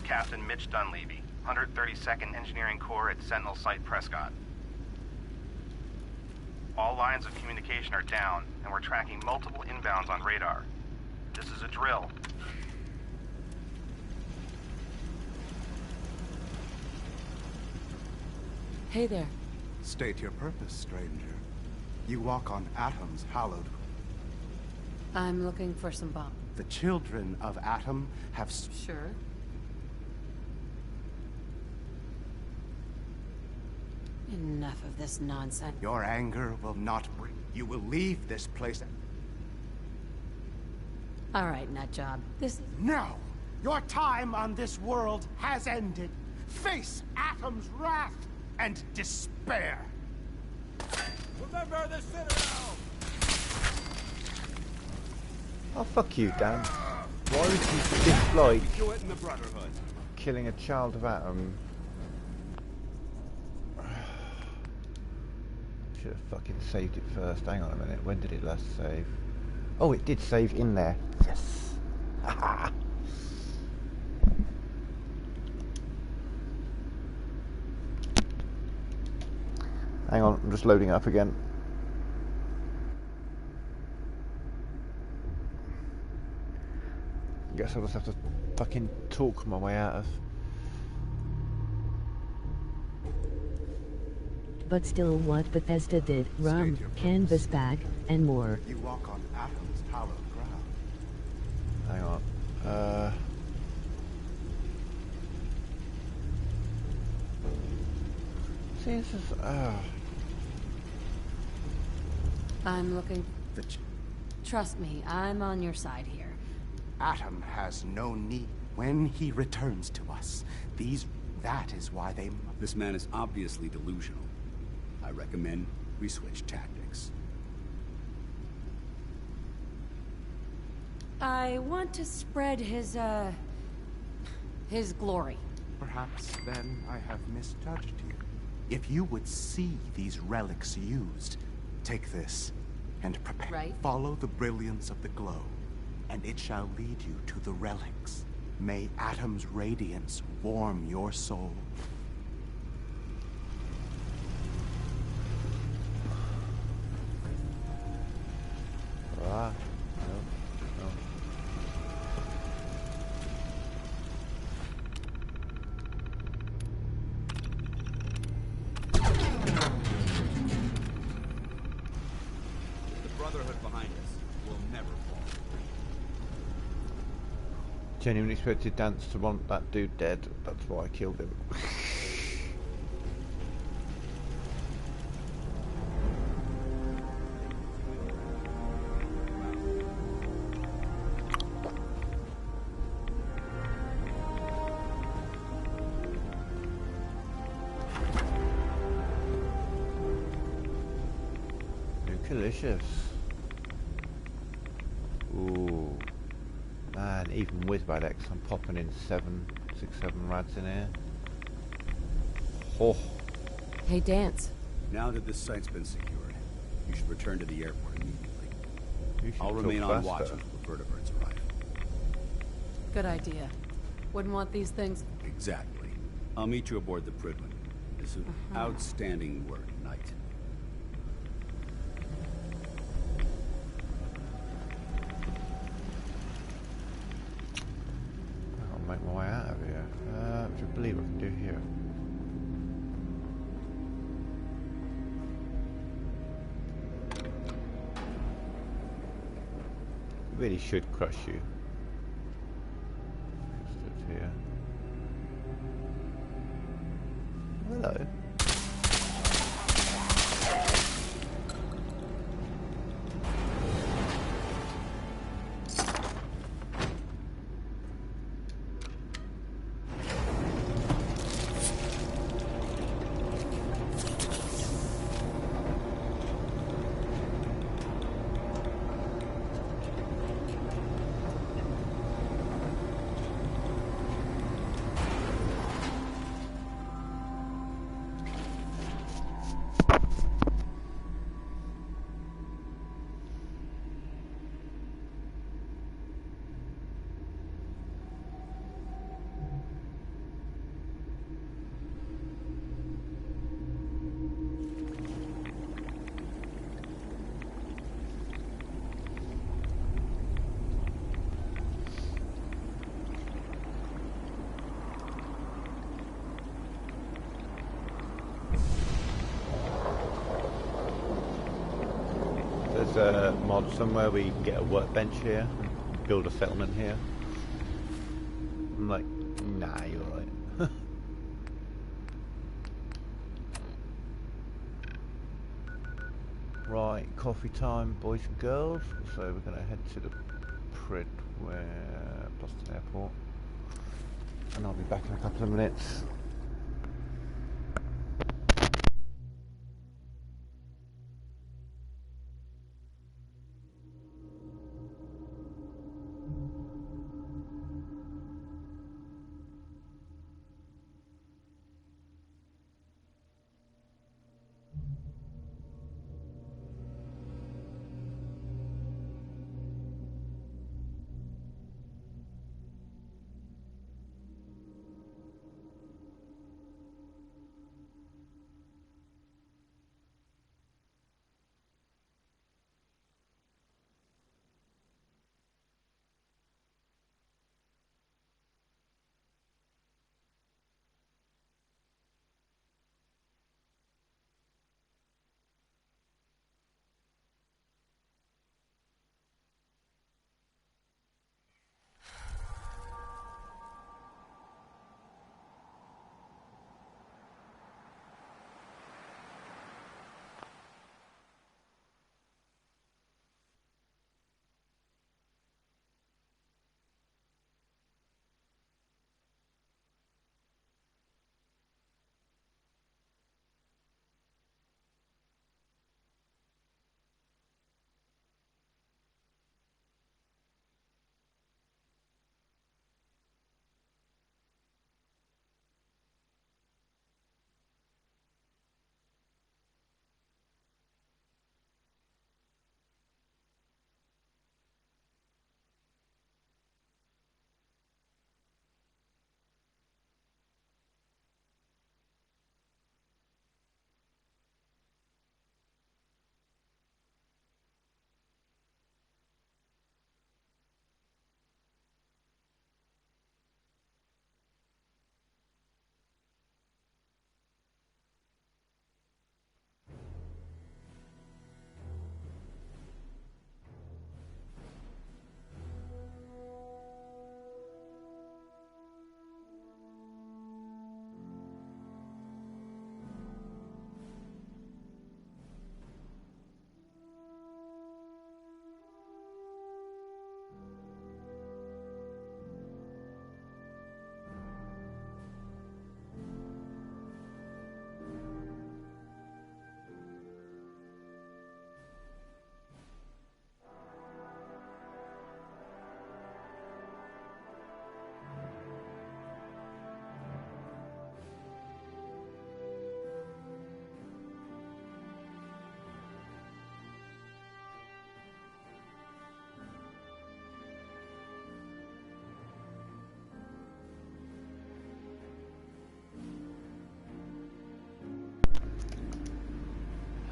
Captain Mitch Dunleavy, 132nd Engineering Corps at Sentinel Site Prescott. All lines of communication are down, and we're tracking multiple inbounds on radar. This is a drill. Hey there. State your purpose, stranger. You walk on Atom's hallowed. I'm looking for some bomb. The children of Atom have... Sure. Enough of this nonsense. Your anger will not bring... You will leave this place... All right, nutjob. This... No! Your time on this world has ended. Face Atom's wrath and despair. Remember the Citadel! Oh, fuck you, Dan. Why would you dislike Do it in the Brotherhood. killing a child of Atom? Should have fucking saved it first. Hang on a minute. When did it last save? Oh, it did save in there. Yes. Hang on, I'm just loading up again. Guess I'll just have to fucking talk my way out of. But still what Bethesda did, rum, canvas bag, and more. You walk on Atom's hallowed ground. Hang on. See, this is... I'm looking... Trust me, I'm on your side here. Atom has no need. When he returns to us, that is why they... This man is obviously delusional. I recommend we switch tactics. I want to spread his glory. Perhaps then I have misjudged you. If you would see these relics used, take this and prepare. Right. Follow the brilliance of the glow, and it shall lead you to the relics. May Atom's radiance warm your soul. Ah, no. The Brotherhood behind us will never fall. Genuinely expected Dance to want that dude dead. That's why I killed him. Delicious. Ooh. Man, even with Radex, I'm popping in 6, 7 rads in here. Oh. Hey, Dance. Now that this site's been secured, you should return to the airport immediately. I'll talk remain on watch faster. until the vertebrates arrive. Good idea. Wouldn't want these things... Exactly. I'll meet you aboard the Pridwin. It's an outstanding work night. I'll make my way out of here. Which I believe I can do here. Really should crush you. Just here. Hello. there's a mod somewhere where you can get a workbench here and build a settlement here. I'm like, nah, you're right. Right, coffee time, boys and girls. So we're going to head to the Boston Airport, and I'll be back in a couple of minutes.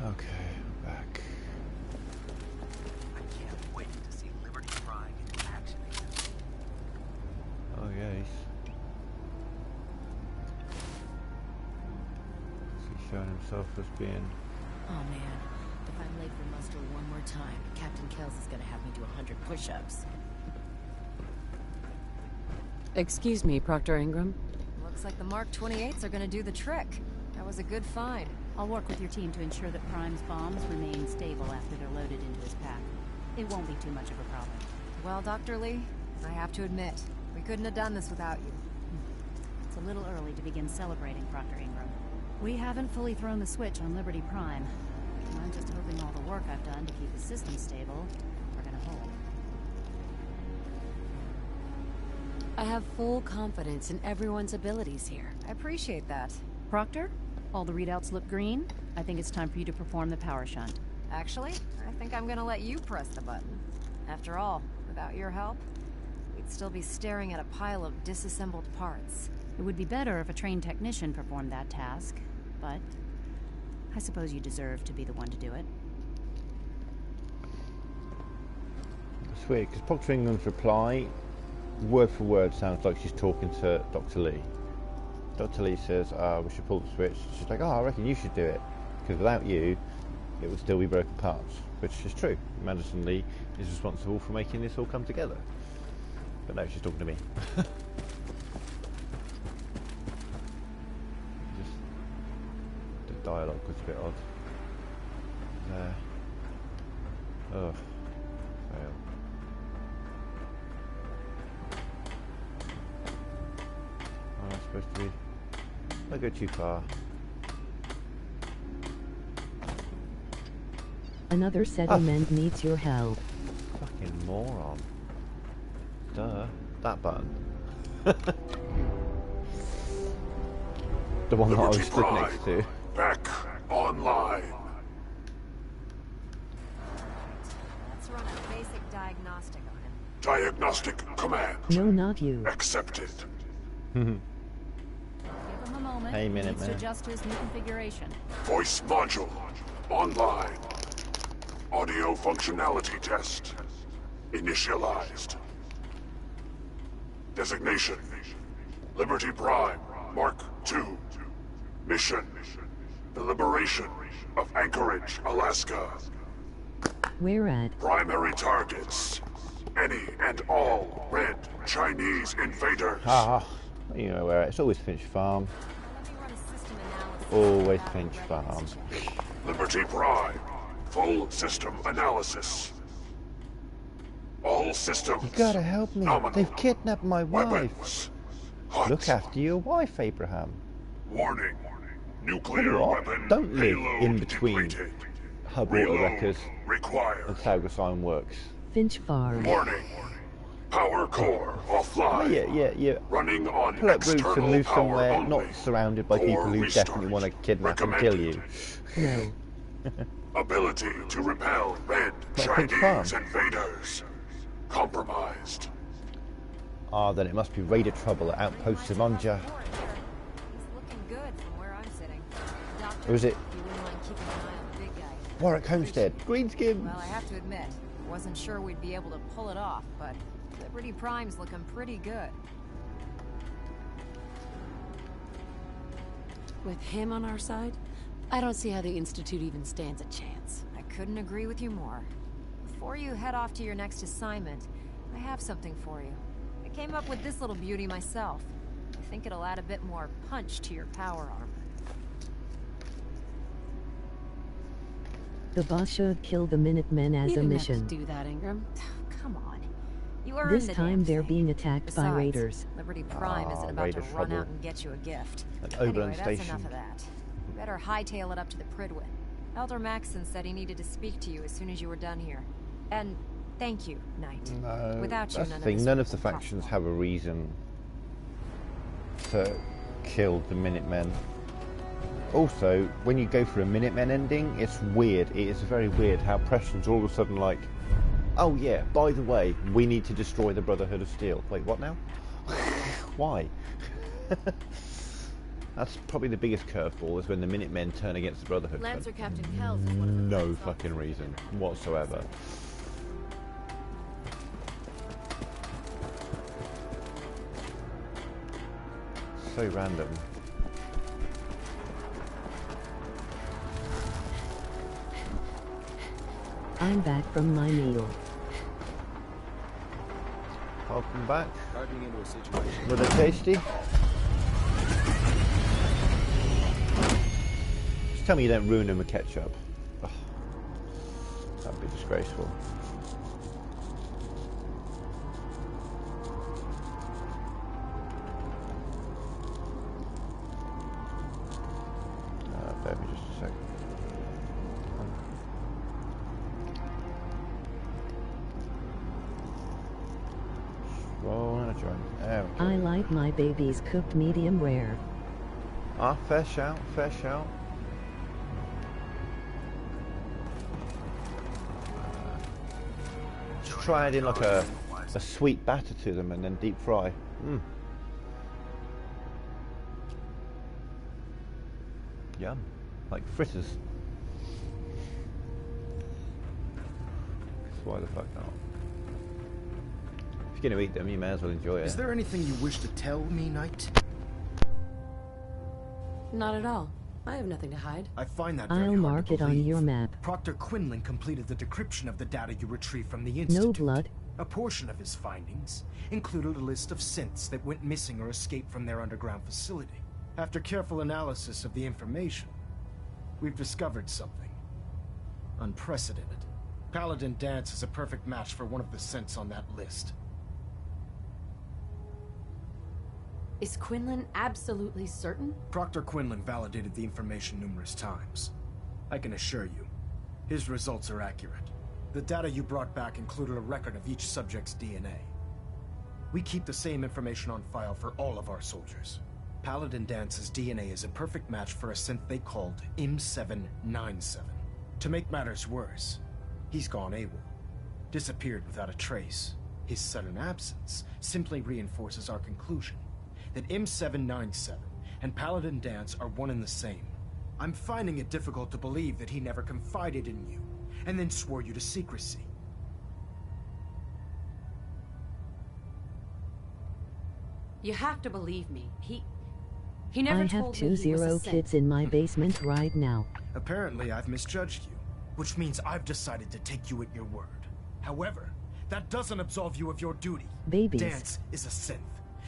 Okay, I'm back. I can't wait to see Liberty Prime in action again. Oh yes. He's showing himself as being... Oh man, if I'm late for muster one more time, Captain Kells is gonna have me do 100 push-ups. Excuse me, Proctor Ingram. Looks like the Mark 28s are gonna do the trick. That was a good find. I'll work with your team to ensure that Prime's bombs remain stable after they're loaded into his pack. It won't be too much of a problem. Well, Dr. Lee, I have to admit, we couldn't have done this without you. It's a little early to begin celebrating, Proctor Ingram. We haven't fully thrown the switch on Liberty Prime. I'm just hoping all the work I've done to keep the system stable are gonna hold. I have full confidence in everyone's abilities here. I appreciate that. Proctor, all the readouts look green. I think it's time for you to perform the power shunt. Actually, I think I'm gonna let you press the button. After all, without your help, we'd still be staring at a pile of disassembled parts. It would be better if a trained technician performed that task, but I suppose you deserve to be the one to do it. It's weird, because Proctor Ingram's reply, word for word, sounds like she's talking to Dr. Lee. Dr. Lee says, we should pull the switch. She's like, oh, I reckon you should do it. Because without you, it would still be broken parts, which is true. Madison Lee is responsible for making this all come together. But no, she's talking to me. Just the dialogue was a bit odd. Oh, fail. I'm supposed to be. Don't go too far. Another settlement needs your help. Fucking moron. Duh. That button. The one that I was stood next to. Back online. Let's run a basic diagnostic on him. Diagnostic command. No, not you. Accepted. Give him a moment. Hey, He needs Minuteman. to adjust to his new configuration. Voice module. Online. Audio functionality test. Initialized. Designation. Liberty Prime. Mark II. Mission. The liberation of Anchorage, Alaska. Where at? Primary targets. Any and all red Chinese invaders. Ah, you know where it's always Finch Farm. Always Finch Farm. Liberty Prime. Full system analysis. All systems. You gotta help me. Nominal. They've kidnapped my wife. Weapons. Hot. Look after your wife, Abraham. Warning. Tell Nuclear you what, weapon. don't live payload in between depleted. Hub Reload Water Wreckers required. and Saugersign Works. Finch Farm. Warning. Power core offline. Yeah. Running on Pull up routes external and move power somewhere only. not surrounded by people who Core definitely want to kidnap and kill you. No. Ability to repel red Not Finch Chinese Farm. invaders. Compromised. Ah, then it must be Raider trouble at Outpost Simonja. Looking good from where I'm sitting. Or is it You wouldn't mind keeping an eye on the big guy. Warwick Homestead? Greenskins! Well, I have to admit, wasn't sure we'd be able to pull it off, but Liberty Prime's looking pretty good. With him on our side, I don't see how the Institute even stands a chance. I couldn't agree with you more. Before you head off to your next assignment, I have something for you. I came up with this little beauty myself. I think it'll add a bit more punch to your power armor. The boss should kill the Minutemen as You a didn't mission. have to do that, Ingram. Come on. You earned This the time damn they're thing. being attacked by Besides, raiders. Liberty Prime isn't about Raider to run trouble out and get you a gift. at Anyway, Oberlin that's Station. enough of that. You better hightail it up to the Pridwin. Elder Maxson said he needed to speak to you as soon as you were done here. And thank you, Knight. No, Without you, that's none the of thing. this None would of the be factions possible. have a reason to kill the Minutemen. Also, when you go for a Minutemen ending, it's weird. It is very weird how Preston's all of a sudden like, oh yeah, by the way, we need to destroy the Brotherhood of Steel. Wait, what now? Why? That's probably the biggest curveball, is when the Minutemen turn against the Brotherhood. Lancer Captain Kells is one of the No finest fucking reason whatsoever. So random. I'm back from my meal. Welcome back. Diving into a situation. Were they tasty? Just tell me you don't ruin them with ketchup. Ugh. That'd be disgraceful. Bear with me just a sec. Roll and a joint. There we go. I like my babies cooked medium rare. Ah, fair shout, fair shout. Just try adding like a sweet batter to them and then deep fry. Yum. Like fritters. Why the fuck not? If you're going to eat them, you may as well enjoy it. Is there anything you wish to tell me, Knight? Not at all. I have nothing to hide. I find that very I'll hard mark to it on believe. your map. Proctor Quinlan completed the decryption of the data you retrieved from the Institute. No blood. A portion of his findings included a list of synths that went missing or escaped from their underground facility. After careful analysis of the information, we've discovered something unprecedented. Paladin Dance is a perfect match for one of the synths on that list. Is Quinlan absolutely certain? Proctor Quinlan validated the information numerous times. I can assure you, his results are accurate. The data you brought back included a record of each subject's DNA. We keep the same information on file for all of our soldiers. Paladin Dance's DNA is a perfect match for a synth they called M797. To make matters worse, he's gone AWOL, disappeared without a trace. His sudden absence simply reinforces our conclusion that M797 and Paladin Dance are one and the same. I'm finding it difficult to believe that he never confided in you, and then swore you to secrecy. You have to believe me. He never I told have me two he was a zero synth. kids in my basement right now. Apparently, I've misjudged you, which means I've decided to take you at your word. However, that doesn't absolve you of your duty. Babies. Dance is a synth.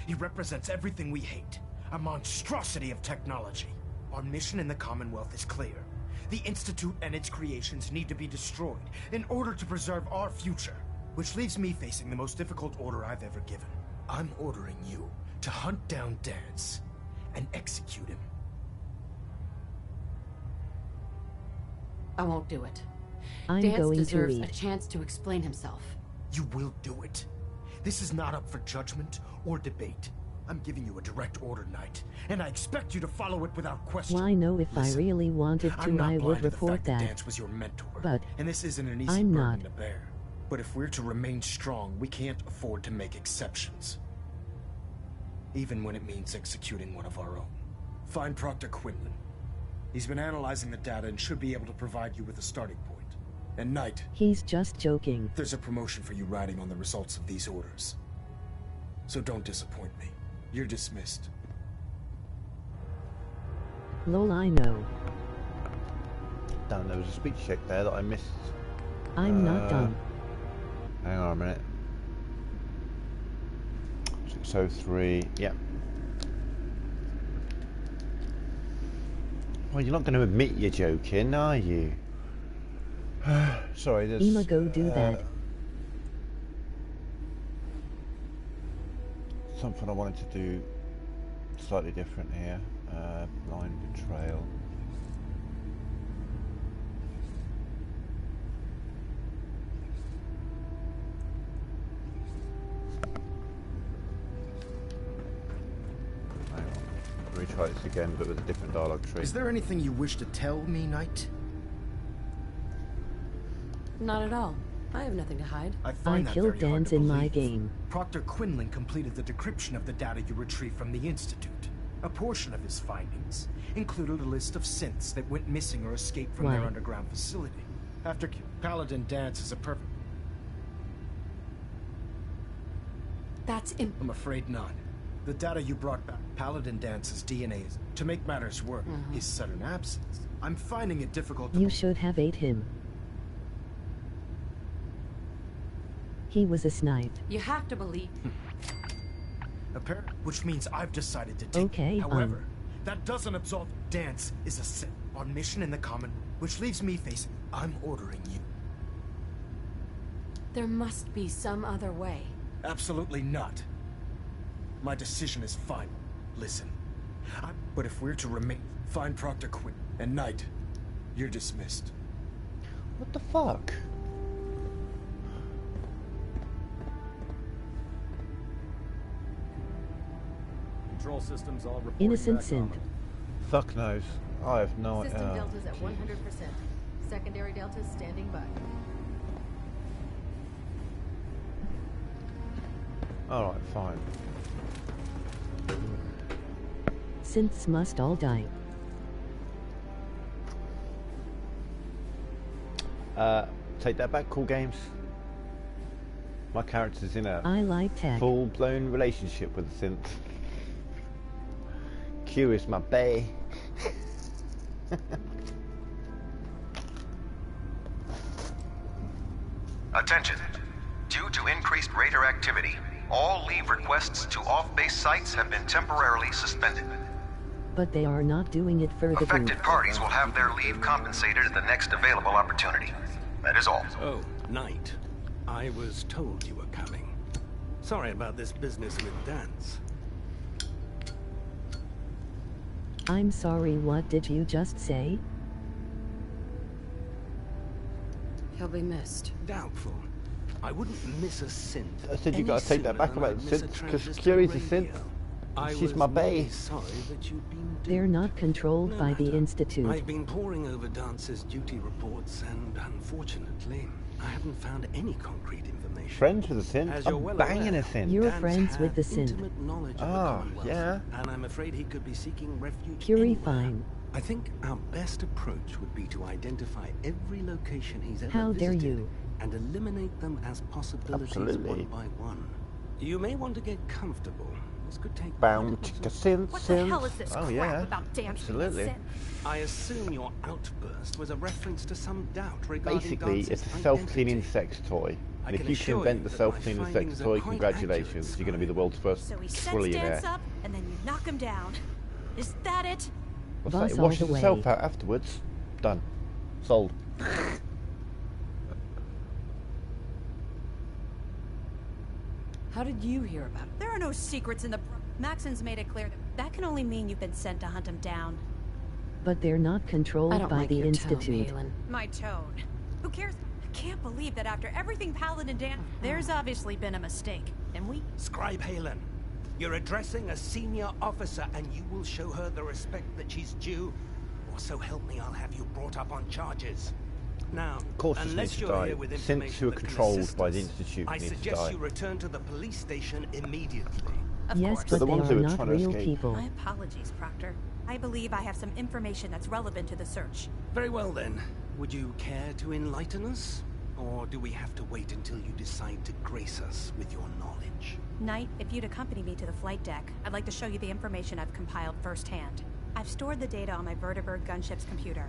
He represents everything we hate, a monstrosity of technology. Our mission in the Commonwealth is clear. The Institute and its creations need to be destroyed in order to preserve our future, which leaves me facing the most difficult order I've ever given. I'm ordering you to hunt down Dance and execute him. I won't do it. I'm Dance going to deserves read. a chance to explain himself. You will do it. This is not up for judgment or debate. I'm giving you a direct order, Knight, and I expect you to follow it without question. Well, I know if Listen, I really wanted I'm to, not I blind would to the report fact that that. Dance was your mentor, But and this isn't an easy I'm burden not. to bear. But if we're to remain strong, we can't afford to make exceptions. Even when it means executing one of our own. Find Proctor Quinlan. He's been analyzing the data and should be able to provide you with a starting point. And Knight, He's just joking. there's a promotion for you riding on the results of these orders. So don't disappoint me. You're dismissed. Lol, I know. Damn, there was a speech check there that I missed. I'm not done. Hang on a minute. 603, yep. Well, you're not going to admit you're joking, are you? Sorry, there's... Ema, go do that. Something I wanted to do slightly different here. Blind betrayal. Hang on. Retry this again, but with a different dialogue tree. Is there anything you wish to tell me, Knight? Not at all. I have nothing to hide. I find that killed very hard Dance to in my believe. game. Proctor Quinlan completed the decryption of the data you retrieved from the Institute. A portion of his findings included a list of synths that went missing or escaped from their Why? underground facility. After Paladin Dance is a perfect... That's I'm afraid not. The data you brought back, Paladin Dance's DNA is... To make matters worse, his sudden absence. I'm finding it difficult to... You should have ate him. He was a snipe. You have to believe. Which means I've decided to take Okay, it. However, that doesn't absolve... Dance is a sin. Our mission in the common... Which leaves me facing... I'm ordering you. There must be some other way. Absolutely not. My decision is final. Listen. But if we're to remain... Find Proctor Quinn. And Knight, you're dismissed. What the fuck? Control systems all reporting Innocent back synth. nominal. Fuck knows. I have no idea. System delta's at 100%. Secondary delta's standing by. Alright, fine. Synths must all die. Take that back, Cool Games. My character's in a I like tech. full-blown relationship with the synth. Q is my bae. Attention. Due to increased raider activity, all leave requests to off-base sites have been temporarily suspended. But they are not doing it for the Affected group. parties will have their leave compensated at the next available opportunity. That is all. Oh, Knight. I was told you were coming. Sorry about this business with Dance. I'm sorry, what did you just say? He'll be missed. Doubtful. I wouldn't miss a synth. I said you gotta take that back about the synth, because Curie's a synth. She's my bae. They're not controlled by the Institute. I've been poring over Dance's duty reports, and unfortunately, I haven't found any concrete information. Friends with a synth? As you're I'm well banging aware, a synth. You're Dance friends with had the synth. intimate knowledge of the Oh, Commonwealth, yeah. and I'm afraid he could be seeking refuge Curie, anywhere. fine. I think our best approach would be to identify every location he's ever How dare visited you? and eliminate them as possibilities Absolutely. one by one. You may want to get comfortable. This could take Bound to synth, What the hell is this Oh, crap yeah. about Dance Absolutely. being a I assume your outburst was a reference to some doubt regarding Basically, Dance's it's a self-cleaning identity. sex toy. I And if can you assure invent you the that self-cleaning my sex findings are toy, quite congratulations. accurate, You're going to be the world's first So he sets trillionaire. Dance up, and then you knock him down. Is that it? What's Boss that? It all washes the way. itself out afterwards. Done. Sold. How did you hear about it? There are no secrets in the... Maxon's made it clear that can only mean you've been sent to hunt him down. But they're not I controlled don't by like the your Institute. tone, Halen. My tone. Who cares? I can't believe that after everything Paladin Dan... There's obviously been a mistake, and we... Scribe Halen, you're addressing a senior officer and you will show her the respect that she's due, or so help me, I'll have you brought up on charges. Now, Of course, just unless needs to you're die. here with Synths information who are that can controlled assist by the us, Institute I need to suggest die. you return to the police station immediately. Of Yes, course. but the they ones are who are not trying to real escape. people. My apologies, Proctor. I believe I have some information that's relevant to the search. Very well then. Would you care to enlighten us? Or do we have to wait until you decide to grace us with your knowledge? Knight, if you'd accompany me to the flight deck, I'd like to show you the information I've compiled firsthand. I've stored the data on my Vertibird gunship's computer.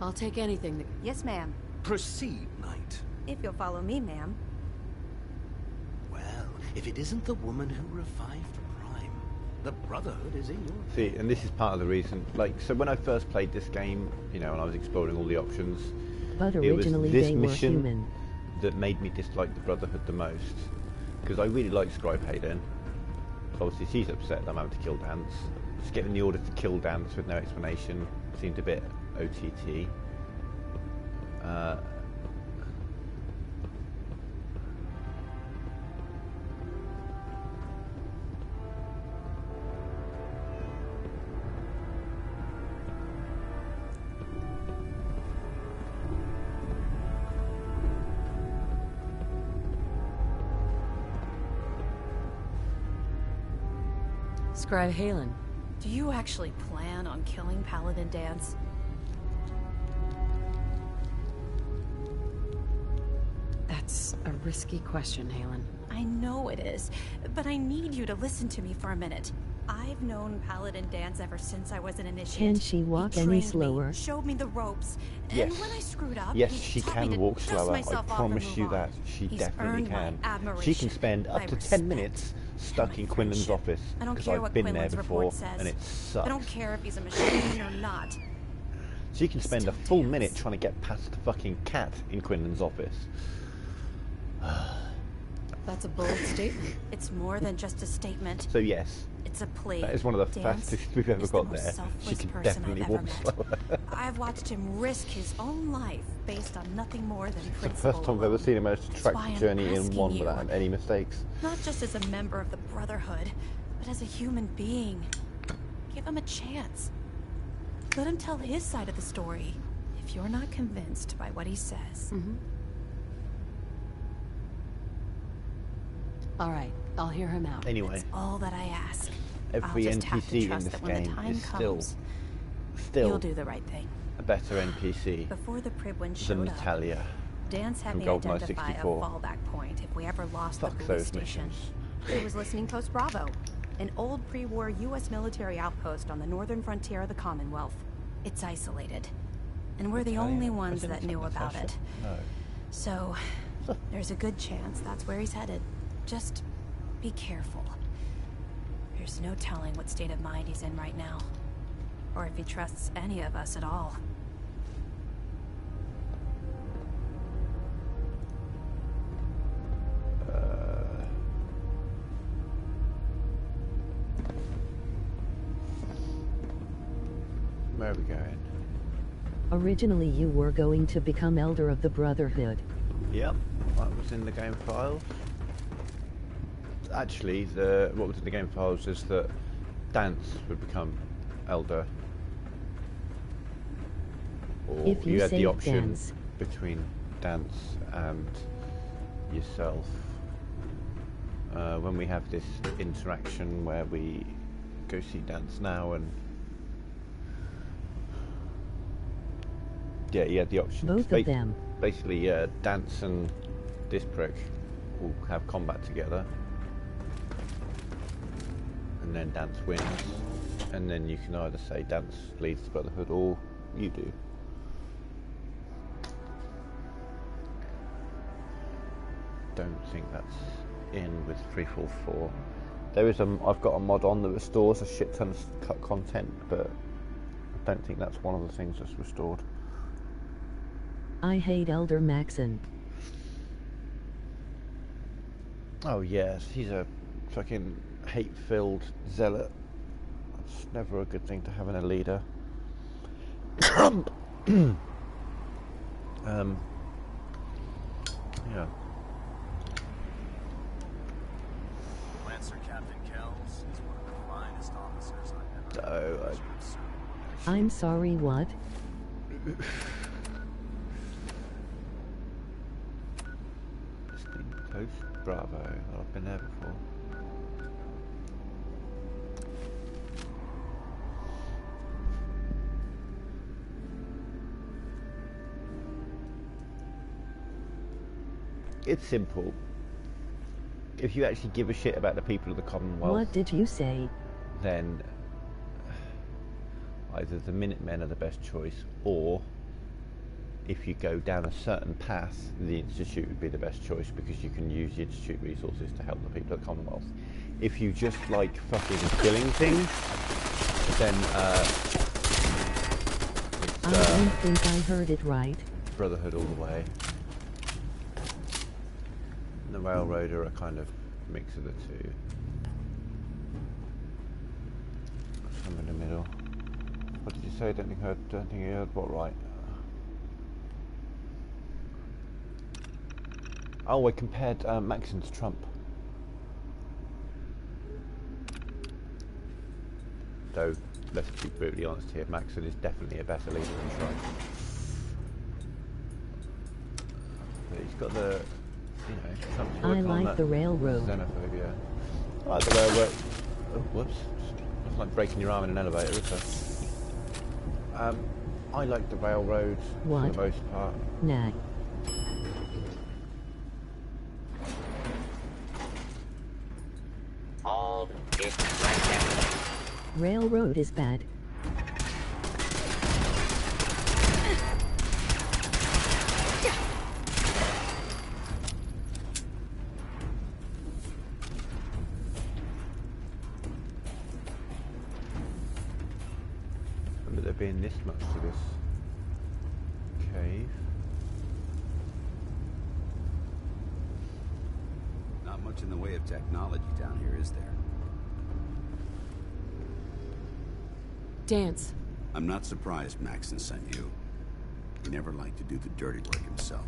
I'll take anything that... Yes, ma'am. Proceed, Knight. If you'll follow me, ma'am. Well, if it isn't the woman who revived Prime, the Brotherhood is in your... See, and this is part of the reason. Like, so when I first played this game, you know, and I was exploring all the options, But it was originally this they were mission human. that made me dislike the Brotherhood the most. Because I really like Scribe Hayden. Obviously, she's upset that I'm having to kill Dance. Just getting the order to kill Dance with no explanation seemed a bit OTT. Scribe Halen. Do you actually plan on killing Paladin Dance? That's a risky question, Halen. I know it is, but I need you to listen to me for a minute. I've known Paladin Dance ever since I was an initiate. Can she walk any slower? Showed me the ropes, Yes. and when I screwed up, Yes, he she taught me can to walk dust slower. I myself off promise and you move that. on. She He's definitely earned my can. She admiration, can spend up my to 10 respect, minutes stuck my in Quinlan's friendship. office. I don't Because care I've what been there Quinlan's before, report says. and it sucks. I don't care if he's a machine or not. She can spend a full minute trying to get past the fucking cat in Quinlan's office. That's a bold statement. It's more than just a statement. So yes, It's a plea. that is one of the Dance fastest we've ever is got the most there. She selfless can person definitely I've ever walk met. slower. I've watched him risk his own life based on nothing more than It's the principle first time I've ever alone. seen him manage to That's track why the I'm journey in asking one you, without any mistakes. not just as a member of the Brotherhood, but as a human being. Give him a chance. Let him tell his side of the story. If you're not convinced by what he says. All right, I'll hear him out. Anyway, That's all that I ask. every I'll just have to NPC in trust this that when the game time is comes, still you'll do the right thing. a better NPC Before the Pribwin than showed up, Natalia. Dance had from me GoldenEye identify 64. a fallback point if we ever lost Fuck the police those station. missions. It was listening post Bravo, an old pre-war U.S. military outpost on the northern frontier of the Commonwealth. It's isolated. and we're the Italian? only I ones didn't that think knew about Natasha. it. No. So, there's a good chance that's where he's headed. Just be careful. There's no telling what state of mind he's in right now, or if he trusts any of us at all. Where are we going? Originally you were going to become Elder of the Brotherhood. Yep, that was in the game files. Actually, what was in the game files is that Dance would become Elder. Or If you had the save option Dance. between Dance and yourself. When we have this interaction where we go see Dance now, and yeah, you had the option. Both of them. Basically, Dance and this prick will have combat together, and then Dance wins, and then you can either say Dance leads the Brotherhood or you do. Don't think that's in with 344. There is I've got a mod on that restores a shit ton of cut content, but I don't think that's one of the things that's restored. I hate Elder Maxon. Oh yes, he's a fucking hate-filled zealot. That's never a good thing to have in a leader. Yeah. Lancer Captain Kells is one of the finest officers I've ever Oh, had the pleasure of serving. I'm sorry, what? Coast Bravo. I've been there before. It's simple. If you actually give a shit about the people of the Commonwealth, What did you say? then either the Minutemen are the best choice, or if you go down a certain path, the Institute would be the best choice, because you can use the Institute resources to help the people of the Commonwealth. If you just like fucking killing things, then I don't think I heard it right. Brotherhood all the way. And the Railroad are a kind of mix of the two. Somewhere in the middle. What did you say? Don't think you heard what right? Oh, I compared Maxon to Trump. Though, let's be brutally honest here, Maxon is definitely a better leader than Trump. But he's got the, Trump's I working on like that the railroad. xenophobia. I like the railroad. Oh, whoops. It's like breaking your arm in an elevator, isn't it? I like the railroad for the most part. Nah. Hold it right there. Railroad is bad. Remember there being this much to this cave. Not much in the way of technology down here, is there? Dance. I'm not surprised Maxon sent you. He never liked to do the dirty work himself.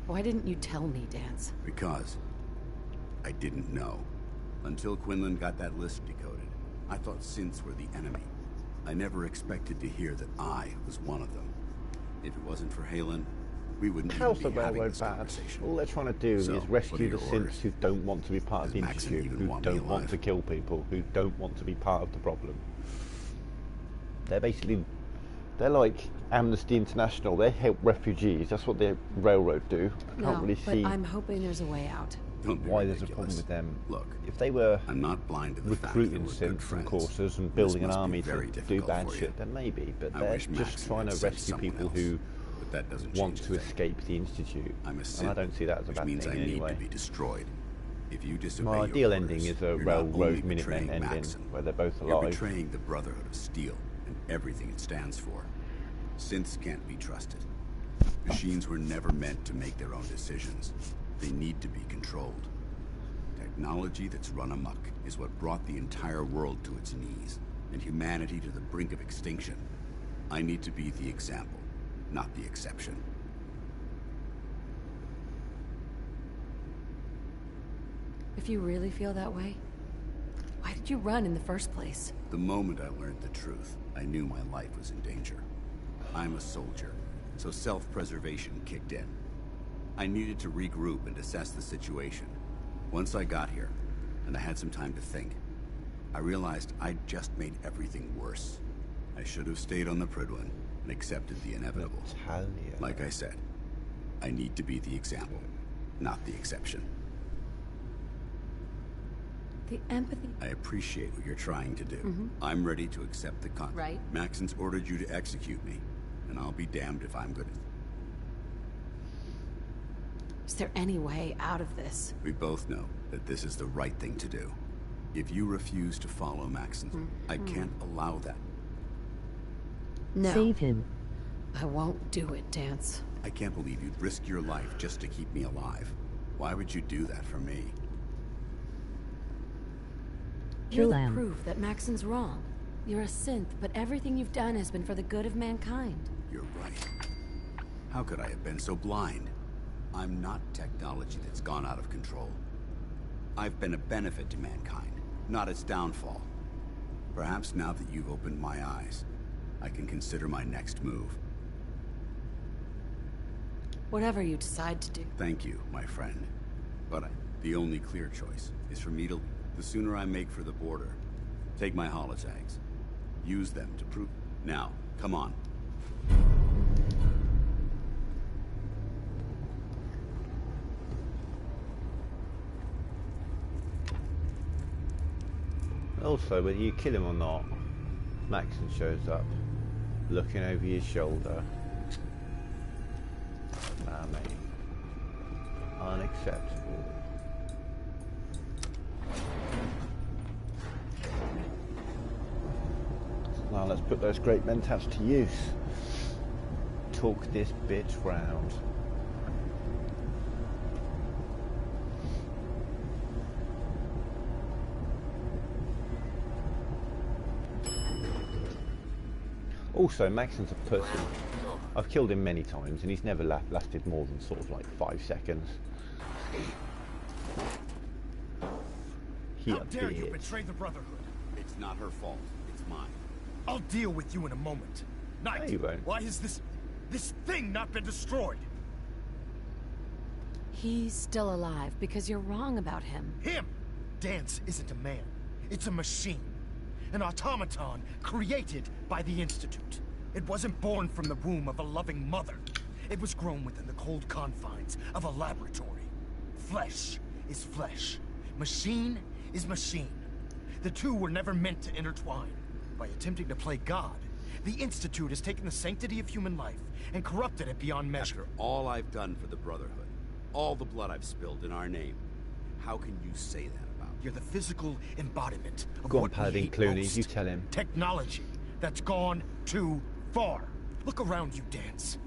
Why didn't you tell me, Dance? Because I didn't know. Until Quinlan got that list decoded, I thought synths were the enemy. I never expected to hear that I was one of them. If it wasn't for Halen, we wouldn't How's even the be having railroad this bad? conversation. All they're trying to do So, is what rescue are the your synths orders? who don't want to be part of the Does Maxon Institute, even who want me don't want alive? to kill people, who don't want to be part of the problem. They're basically They're like Amnesty International. They help refugees. That's what the railroad do. I can't really but see I'm hoping there's a way out. why there's a problem with them. Look, if they were I'm not blind to the recruiting synths and coursers and building an army to do bad for you. shit, then maybe. But I they're wish just Max trying to had said rescue someone people else, who but that doesn't want change to a thing. escape the Institute. I'm a And I don't see that as a which bad means thing I need anyway. to be destroyed. If you disobey My your ideal orders, ending is a you're not only Railroad Minutemen betraying ending, Maxon, where they're both you're alive. betraying the Brotherhood of Steel and everything it stands for. Synths can't be trusted. Machines were never meant to make their own decisions. They need to be controlled. Technology that's run amok is what brought the entire world to its knees, and humanity to the brink of extinction. I need to be the example, not the exception. If you really feel that way, why did you run in the first place? The moment I learned the truth, I knew my life was in danger. I'm a soldier, so self-preservation kicked in. I needed to regroup and assess the situation. Once I got here, and I had some time to think, I realized I'd just made everything worse. I should have stayed on the Prydwen and accepted the inevitable. Like I said, I need to be the example, not the exception. The empathy... I appreciate what you're trying to do. I'm ready to accept the contract. Right. Maxon's ordered you to execute me, and I'll be damned if I'm good. Is there any way out of this? We both know that this is the right thing to do. If you refuse to follow Maxon, I can't allow that. No. Save him. I won't do it, Dance. I can't believe you'd risk your life just to keep me alive. Why would you do that for me? You're Kill the him. proof that Maxon's wrong. You're a synth, but everything you've done has been for the good of mankind. You're right. How could I have been so blind? I'm not technology that's gone out of control. I've been a benefit to mankind, not its downfall. Perhaps now that you've opened my eyes, I can consider my next move. Whatever you decide to do. Thank you, my friend. But the only clear choice is for me to... The sooner I make for the border, take my holotags. Use them to prove... Now, come on. Also, whether you kill him or not, Maxon shows up, looking over your shoulder. Nah, mate. Unacceptable. Now let's put those great mentats to use. Talk this bitch round. Also, Maxon's a person. I've killed him many times, and he's never lasted more than sort of like 5 seconds. How dare you betray the Brotherhood? It's not her fault. It's mine. I'll deal with you in a moment. Knight, No, you won't. why has this thing not been destroyed? He's still alive because you're wrong about him. Him! Dance isn't a man. It's a machine. An automaton created by the Institute. It wasn't born from the womb of a loving mother. It was grown within the cold confines of a laboratory. Flesh is flesh. Machine is machine. The two were never meant to intertwine. By attempting to play God, the Institute has taken the sanctity of human life and corrupted it beyond measure. After all I've done for the Brotherhood, all the blood I've spilled in our name, how can you say that about me? You're the physical embodiment of Go on, what we Paladin hate Clooney, most. you tell him. Technology that's gone too far. Look around you, Dance.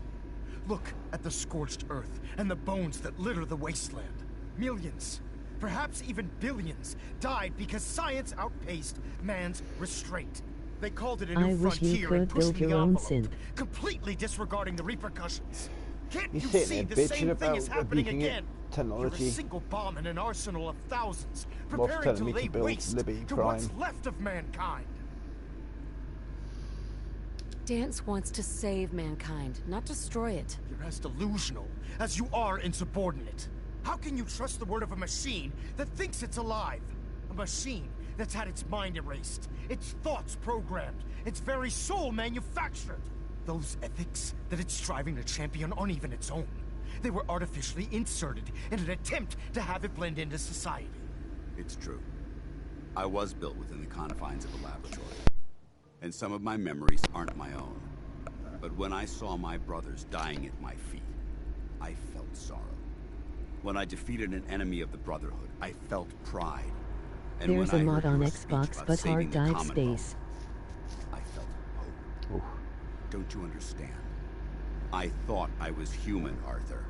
Look at the scorched earth and the bones that litter the wasteland. Millions, perhaps even billions, died because science outpaced man's restraint. They called it a I new wish you frontier and could pushed build the your own envelope, synth. completely disregarding the repercussions. Can't You're you sitting see there the bitching same thing about is happening rebuking it. again? Technology. You're a single bomb in an arsenal of thousands, Whilst preparing telling to me to lay build waste Libby to Prime. what's left of mankind. Dance wants to save mankind, not destroy it. You're as delusional as you are insubordinate. How can you trust the word of a machine that thinks it's alive? A machine that's had its mind erased, its thoughts programmed, its very soul manufactured. Those ethics that it's striving to champion aren't even its own. They were artificially inserted in an attempt to have it blend into society. It's true. I was built within the confines of a laboratory. And some of my memories aren't my own. But when I saw my brothers dying at my feet, I felt sorrow. When I defeated an enemy of the Brotherhood, I felt pride. And There's when a I mod heard on your speech Xbox, about but saving hard the dive Commonwealth, space. I felt hope. Don't you understand? I thought I was human, Arthur.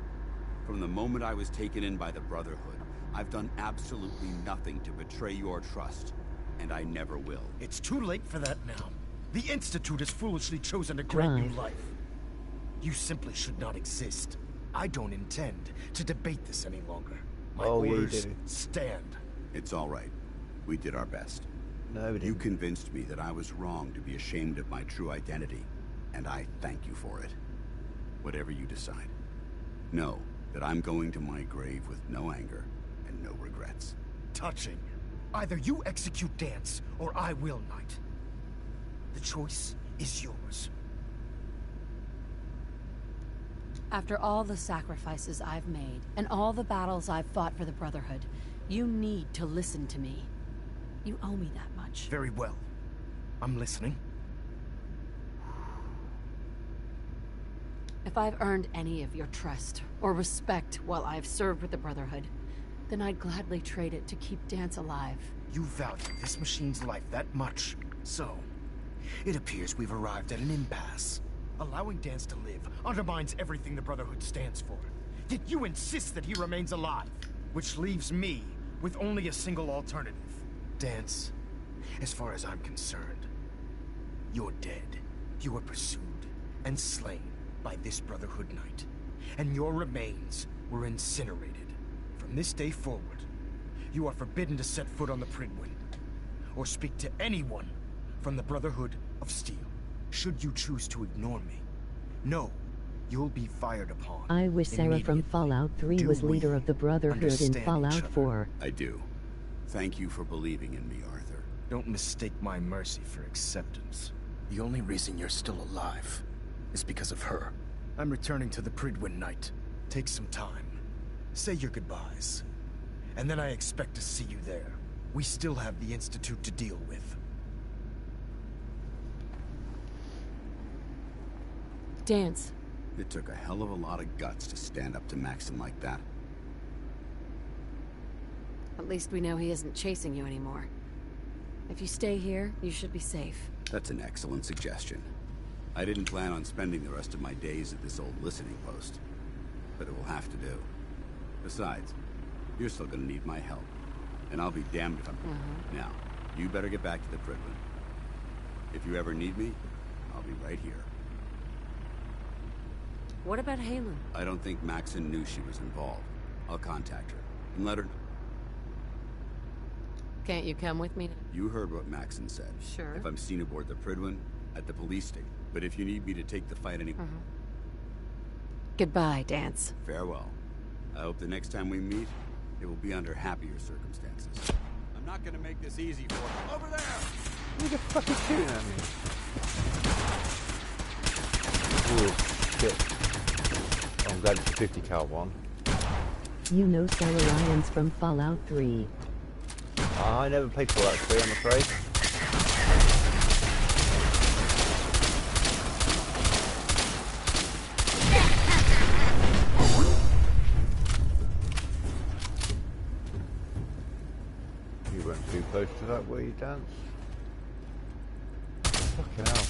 From the moment I was taken in by the Brotherhood, I've done absolutely nothing to betray your trust, and I never will. It's too late for that now. The Institute has foolishly chosen to grant you life. You simply should not exist. I don't intend to debate this any longer. My orders stand. It's all right. We did our best. No, we didn't. You convinced me that I was wrong to be ashamed of my true identity, and I thank you for it. Whatever you decide, know that I'm going to my grave with no anger and no regrets. Touching. Either you execute Dance, or I will, Knight. The choice is yours. After all the sacrifices I've made, and all the battles I've fought for the Brotherhood, you need to listen to me. You owe me that much. Very well. I'm listening. If I've earned any of your trust or respect while I've served with the Brotherhood, then I'd gladly trade it to keep Dance alive. You value this machine's life that much, so it appears we've arrived at an impasse. Allowing Dance to live undermines everything the Brotherhood stands for. Yet you insist that he remains alive, which leaves me with only a single alternative. Dance, as far as I'm concerned, you're dead. You were pursued and slain by this Brotherhood Knight, and your remains were incinerated. From this day forward, you are forbidden to set foot on the Pridwin, or speak to anyone from the Brotherhood of Steel. Should you choose to ignore me, know you'll be fired upon. I wish Sarah from Fallout 3 was leader of the Brotherhood in Fallout 4. I do. Thank you for believing in me, Arthur. Don't mistake my mercy for acceptance. The only reason you're still alive is because of her. I'm returning to the Pridwin Knight. Take some time. Say your goodbyes. And then I expect to see you there. We still have the Institute to deal with. Dance. It took a hell of a lot of guts to stand up to Maxon like that. At least we know he isn't chasing you anymore. If you stay here, you should be safe. That's an excellent suggestion. I didn't plan on spending the rest of my days at this old listening post, but it will have to do. Besides, you're still gonna need my help, and I'll be damned if I'm... Now, you better get back to the Pridwin. If you ever need me, I'll be right here. What about Halen? I don't think Maxon knew she was involved. I'll contact her and let her know. Can't you come with me? You heard what Maxon said. Sure. If I'm seen aboard the Pridwin, at the police station. But if you need me to take the fight any... Goodbye, Dance. Farewell. I hope the next time we meet, it will be under happier circumstances. I'm not gonna make this easy for you. Over there! Who the fuck is shooting at me? Ooh, shit. Oh, I'm glad it's a 50 cal one. You know Sarah Lyons from Fallout 3. I never played Fallout 3, I'm afraid. You weren't too close to that, were you, Dance? Fucking hell.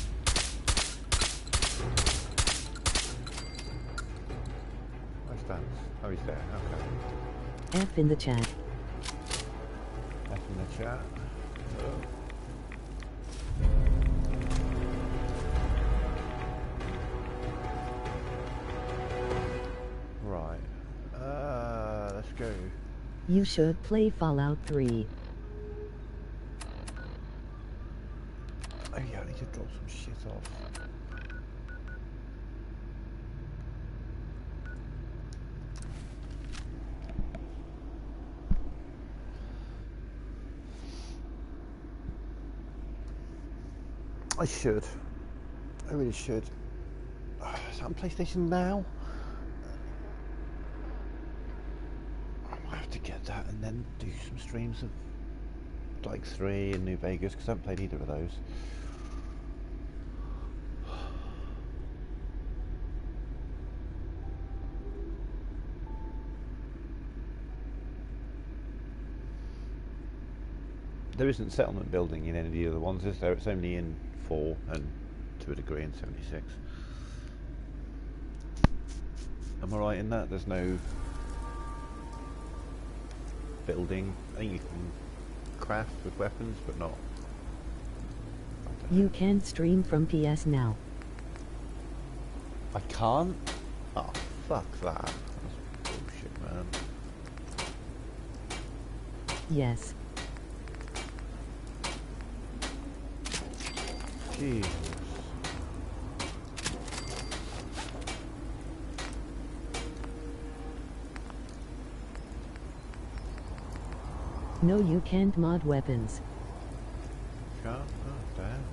Where's Dance? Oh, he's there, okay. F in the chat. F in the chat. Right. Let's go. You should play Fallout 3. Oh yeah, I need to drop some shit off. I should. I really should. Is that on PlayStation Now? I might have to get that and then do some streams of like 3 and New Vegas because I haven't played either of those. There isn't settlement building in any of the other ones, is there? It's only in 4 and to a degree in 76. Am I right in that? There's no building. I think you can craft with weapons, but not. You can stream from PS Now. I can't? Oh, fuck that. That's bullshit, man. Yes. Jesus. No, you can't mod weapons. Can't? Oh, damn.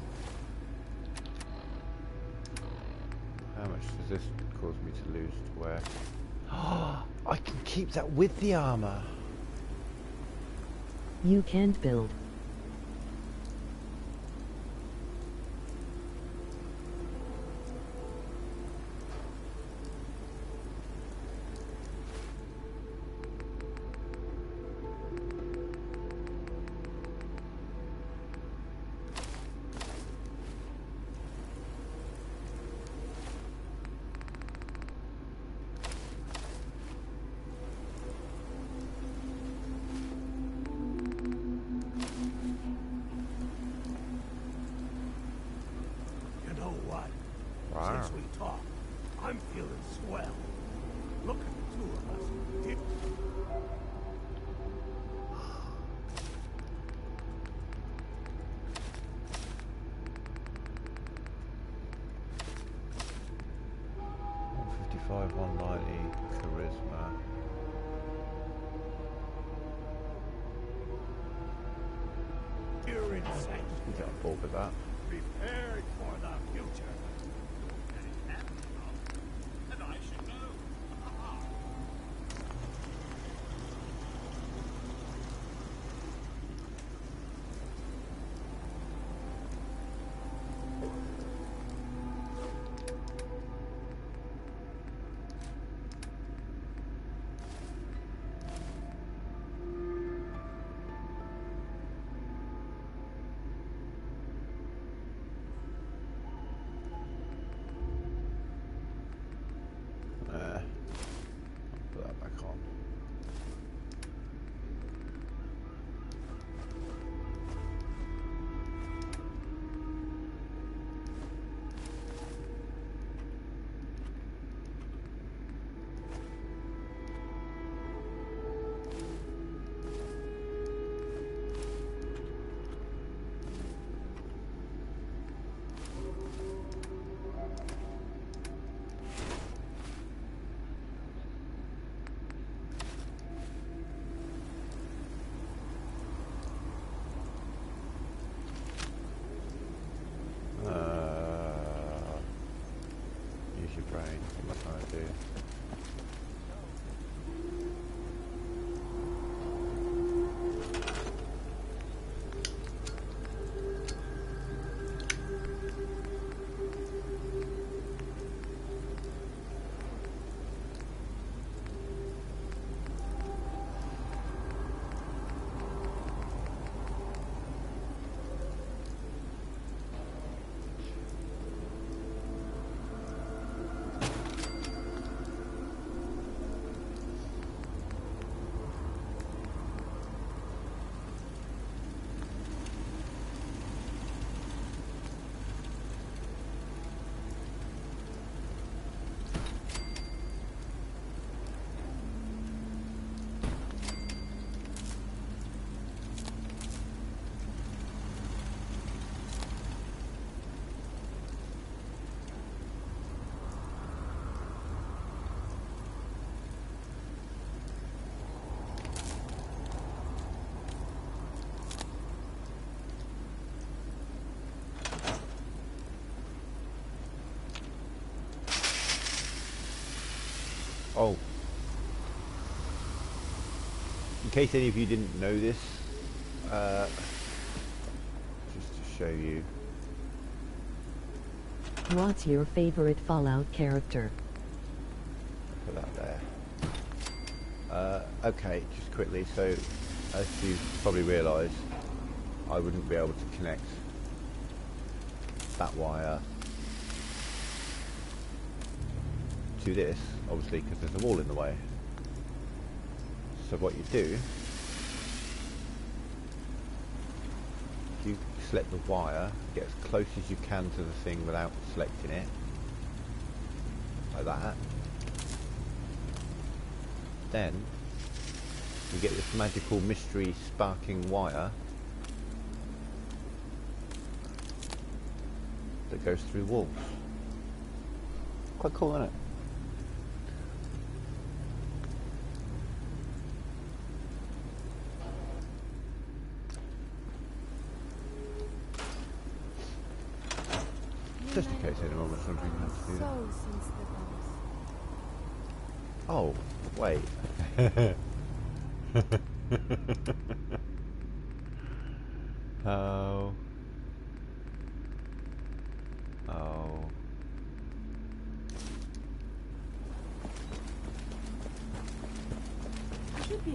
How much does this cause me to lose to wear? I can keep that with the armor. You can't build. Since we talked, I'm feeling swell. Look at the two of us. It... $155, $190 charisma. You're insane. We got a ball with that. Prepared for the future. In case any of you didn't know this, just to show you. What's your favorite Fallout character? Put that there. Okay, just quickly, so as you probably realise, I wouldn't be able to connect that wire to this, obviously, because there's a wall in the way. So what you do, you select the wire, get as close as you can to the thing without selecting it, like that. Then you get this magical mystery sparking wire that goes through walls. Quite cool, isn't it? Just in case anyone was wondering how to do that. Oh, wait. Oh. Oh.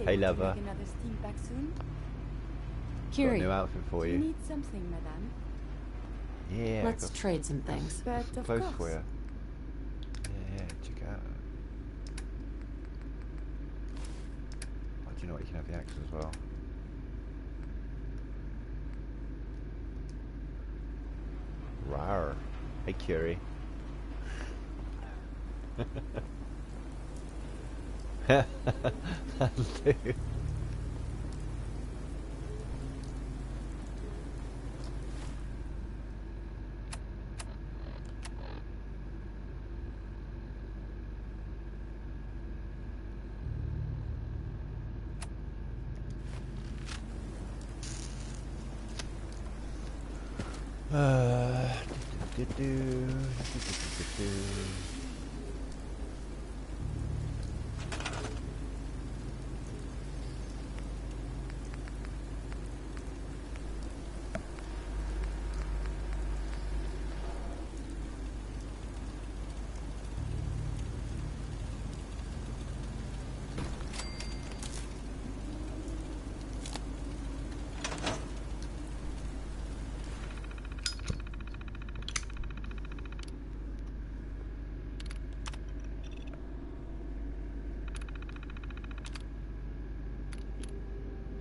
Hey, lover. Got a new outfit for you. Need something, madame? Yeah. Let's trade some things. But of clothes for you. Yeah, check it out. Oh, do you know what? You can have the axe as well. Rawr. Hey, Curie. That'll do.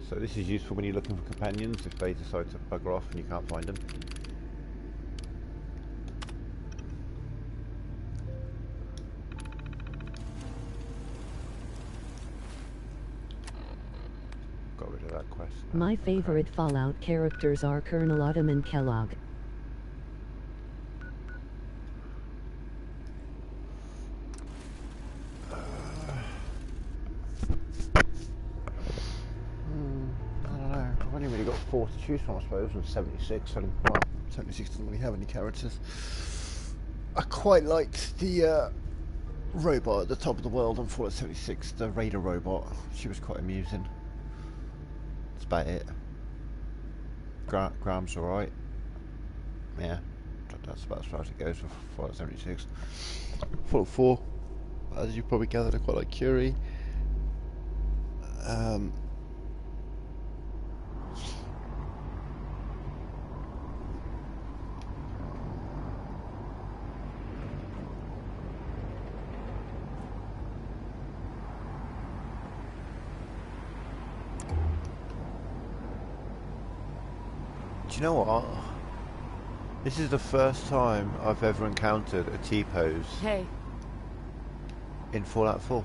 So this is useful when you're looking for companions if they decide to bugger off and you can't find them. Got rid of that quest now. My favorite Fallout characters are Colonel Autumn and Kellogg. To choose from, I suppose, and 76. Well, 76 doesn't really have any characters. I quite liked the robot at the top of the world on Fallout 76, the Raider robot. She was quite amusing. That's about it. Graham's alright. Yeah, that's about as far as it goes for Fallout 76. Fallout 4, as you probably gathered, I quite like Curie. Do you know what? This is the first time I've ever encountered a T-pose. Hey. In Fallout 4.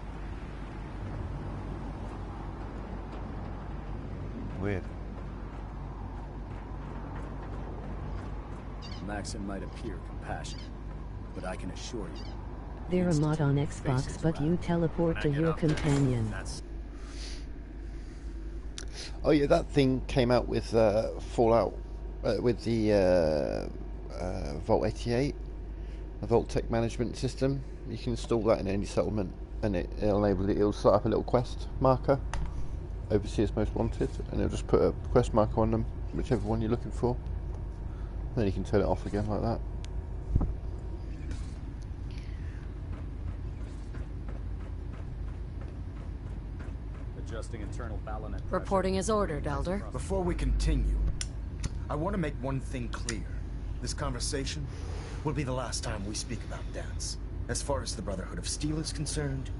Weird. Maxim might appear compassionate, but I can assure you. They're a mod on Xbox, but you teleport to your companion. Oh yeah, that thing came out with Fallout, with the Vault 88, a Vault Tech Management System. You can install that in any settlement, and it'll enable it. It'll start up a little quest marker Overseer's Most Wanted, and it'll just put a quest marker on them, whichever one you're looking for. Then you can turn it off again like that. Adjusting internal balance. Reporting as ordered, Elder. Before we continue, I want to make one thing clear. This conversation will be the last time we speak about Dance. As far as the Brotherhood of Steel is concerned,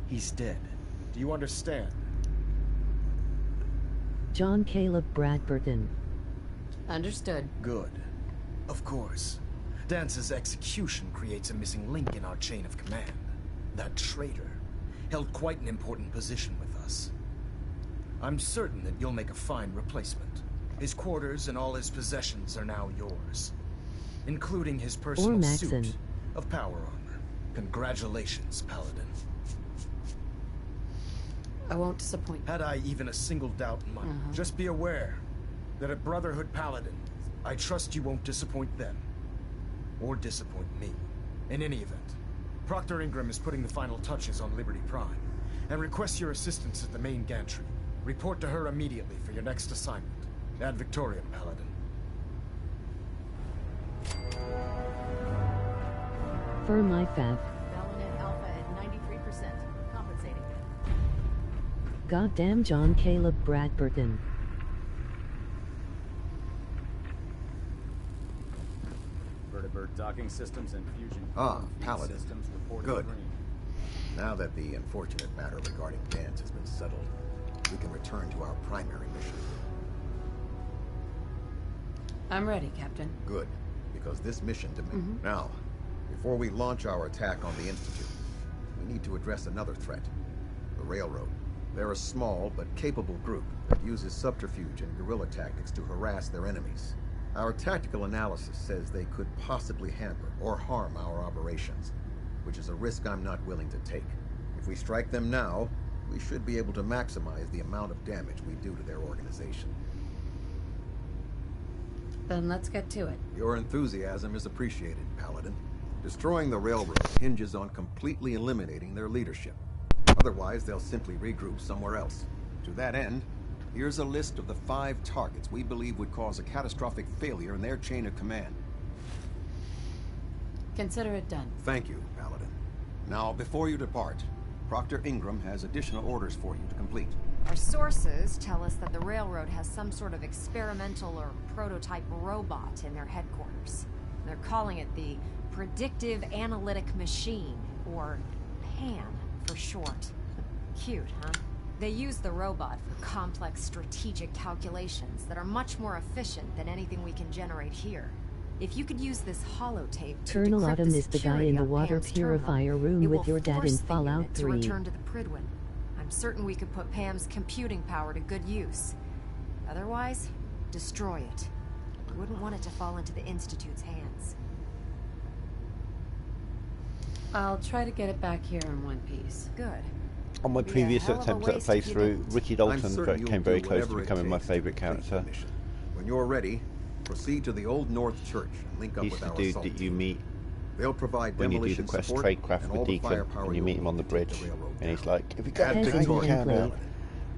he's dead. Do you understand? John Caleb Bradburton. Understood. Good. Of course. Dance's execution creates a missing link in our chain of command. That traitor held quite an important position with us. I'm certain that you'll make a fine replacement. His quarters and all his possessions are now yours, including his personal suit of power armor. Congratulations, Paladin. I won't disappoint. Had I even a single doubt in mind, just be aware that at Brotherhood Paladin, I trust you won't disappoint them. Or disappoint me. In any event, Proctor Ingram is putting the final touches on Liberty Prime, and requests your assistance at the main gantry. Report to her immediately for your next assignment. Ad Victoriam, Paladin. For my fab. Valiant Alpha at 93%. Compensating. Goddamn John Caleb Bradburton. Vertibird docking systems and fusion. Paladin. Systems reporting Good. green. Now that the unfortunate matter regarding Dance has been settled, we can return to our primary mission. I'm ready, Captain. Good, because this mission demands... Now, before we launch our attack on the Institute, we need to address another threat. The Railroad. They're a small but capable group that uses subterfuge and guerrilla tactics to harass their enemies. Our tactical analysis says they could possibly hamper or harm our operations, which is a risk I'm not willing to take. If we strike them now, we should be able to maximize the amount of damage we do to their organization. Then let's get to it. Your enthusiasm is appreciated, Paladin. Destroying the Railroad hinges on completely eliminating their leadership. Otherwise, they'll simply regroup somewhere else. To that end, here's a list of the 5 targets we believe would cause a catastrophic failure in their chain of command. Consider it done. Thank you, Paladin. Now, before you depart, Proctor Ingram has additional orders for you to complete. Our sources tell us that the Railroad has some sort of experimental or prototype robot in their headquarters. They're calling it the Predictive Analytic Machine, or PAM for short. Cute, huh? They use the robot for complex strategic calculations that are much more efficient than anything we can generate here. If you could use this holotape to Colonel decrypt Autumn the is the guy security in the on water Pam's purifier terminal, room it with will your dad in force the Fallout unit 3. to return to the Pridwin. I'm certain we could put Pam's computing power to good use. Otherwise, destroy it. We wouldn't want it to fall into the Institute's hands. I'll try to get it back here in one piece. Good. On my previous attempt at a playthrough, Ricky Dalton came very close to becoming my favourite character. When you're ready, proceed to the Old North Church and link up He's with the our dude assault that you team. meet They'll provide when you do the demolition quest support Tradecraft and with all the Deacon, firepower and you you'll meet him on the need to take bridge, the railroad and he's down. like, "Have you got a Has Geiger been counter? played.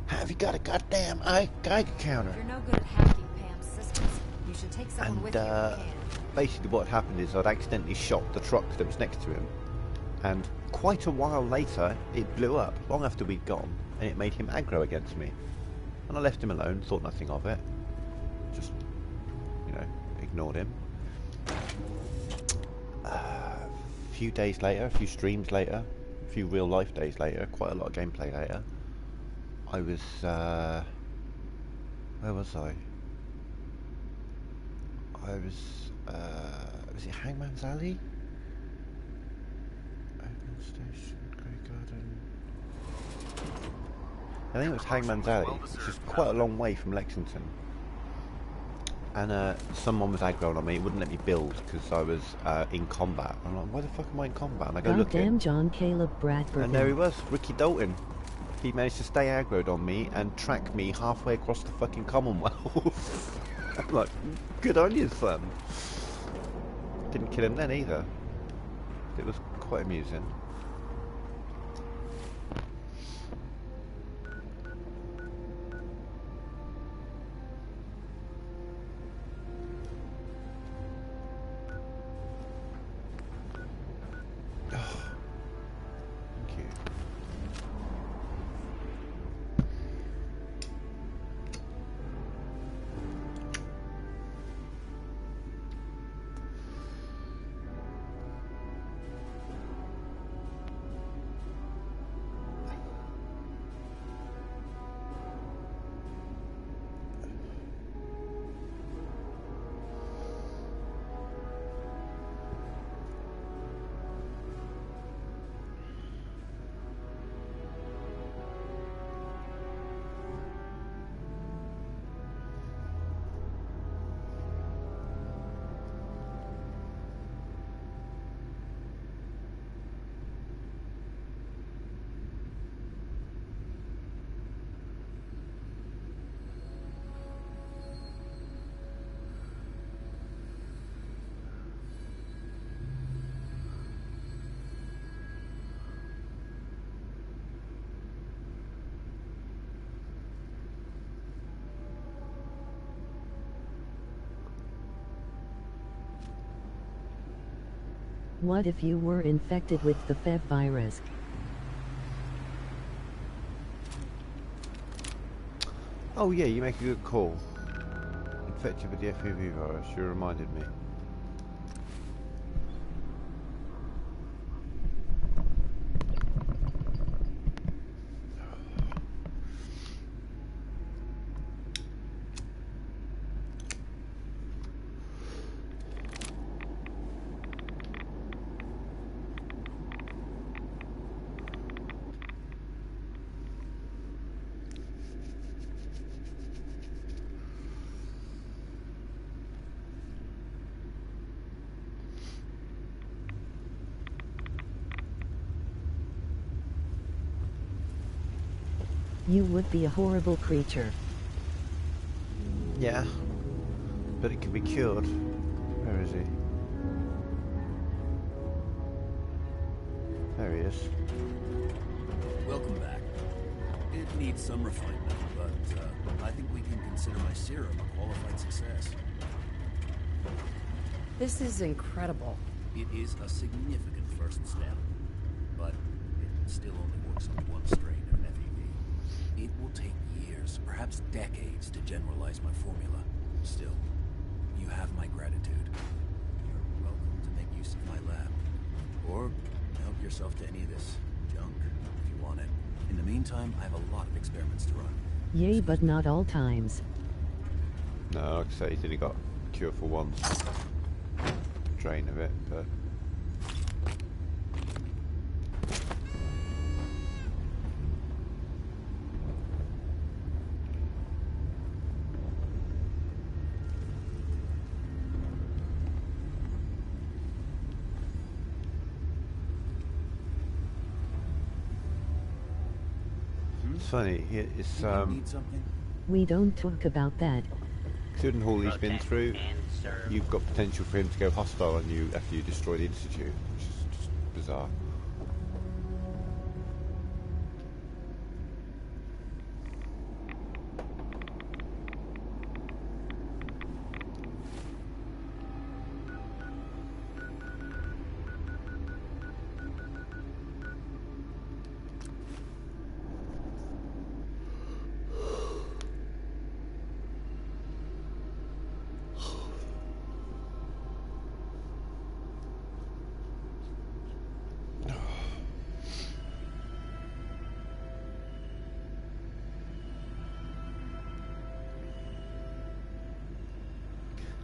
Have you got a goddamn Geiger counter?" If you're no good at hacking Pam's systems, you should take someone with you who can. Basically what happened is I'd accidentally shot the truck that was next to him, and quite a while later it blew up, long after we'd gone, and it made him aggro against me. And I left him alone, thought nothing of it, just, ignored him. A few days later, a few streams later, a few real life days later, quite a lot of gameplay later, I was, where was I? Was it Hangman's Alley? Open Station, Grey Garden. I think it was Hangman's Alley, which is quite a long way from Lexington. And someone was aggroing on me, it wouldn't let me build because I was in combat. I'm like, why the fuck am I in combat? And I go looking. Goddamn John Caleb Bradburton. And there he was, Ricky Dalton. He managed to stay aggroed on me and track me halfway across the fucking Commonwealth. I'm like, good on you, son. Didn't kill him then either. It was quite amusing. What if you were infected with the FEV virus? Oh yeah, you make a good call. Infected with the FEV virus, you reminded me. You would be a horrible creature. Yeah, but it can be cured. Where is he? There he is. Welcome back. It needs some refinement, but I think we can consider my serum a qualified success. This is incredible. It is a significant first step, but it still only works on one strain of FEV. It will take years, perhaps decades, to generalize my formula. Still, you have my gratitude. You're welcome to make use of my lab. Or help yourself to any of this junk, if you want it. In the meantime, I have a lot of experiments to run. Yay, but not all times. No, like I say, he's only got cure for one strain of it, but... It's funny, it's We don't talk about that. considering all he's been through, you've got potential for him to go hostile on you after you destroy the Institute, which is just bizarre.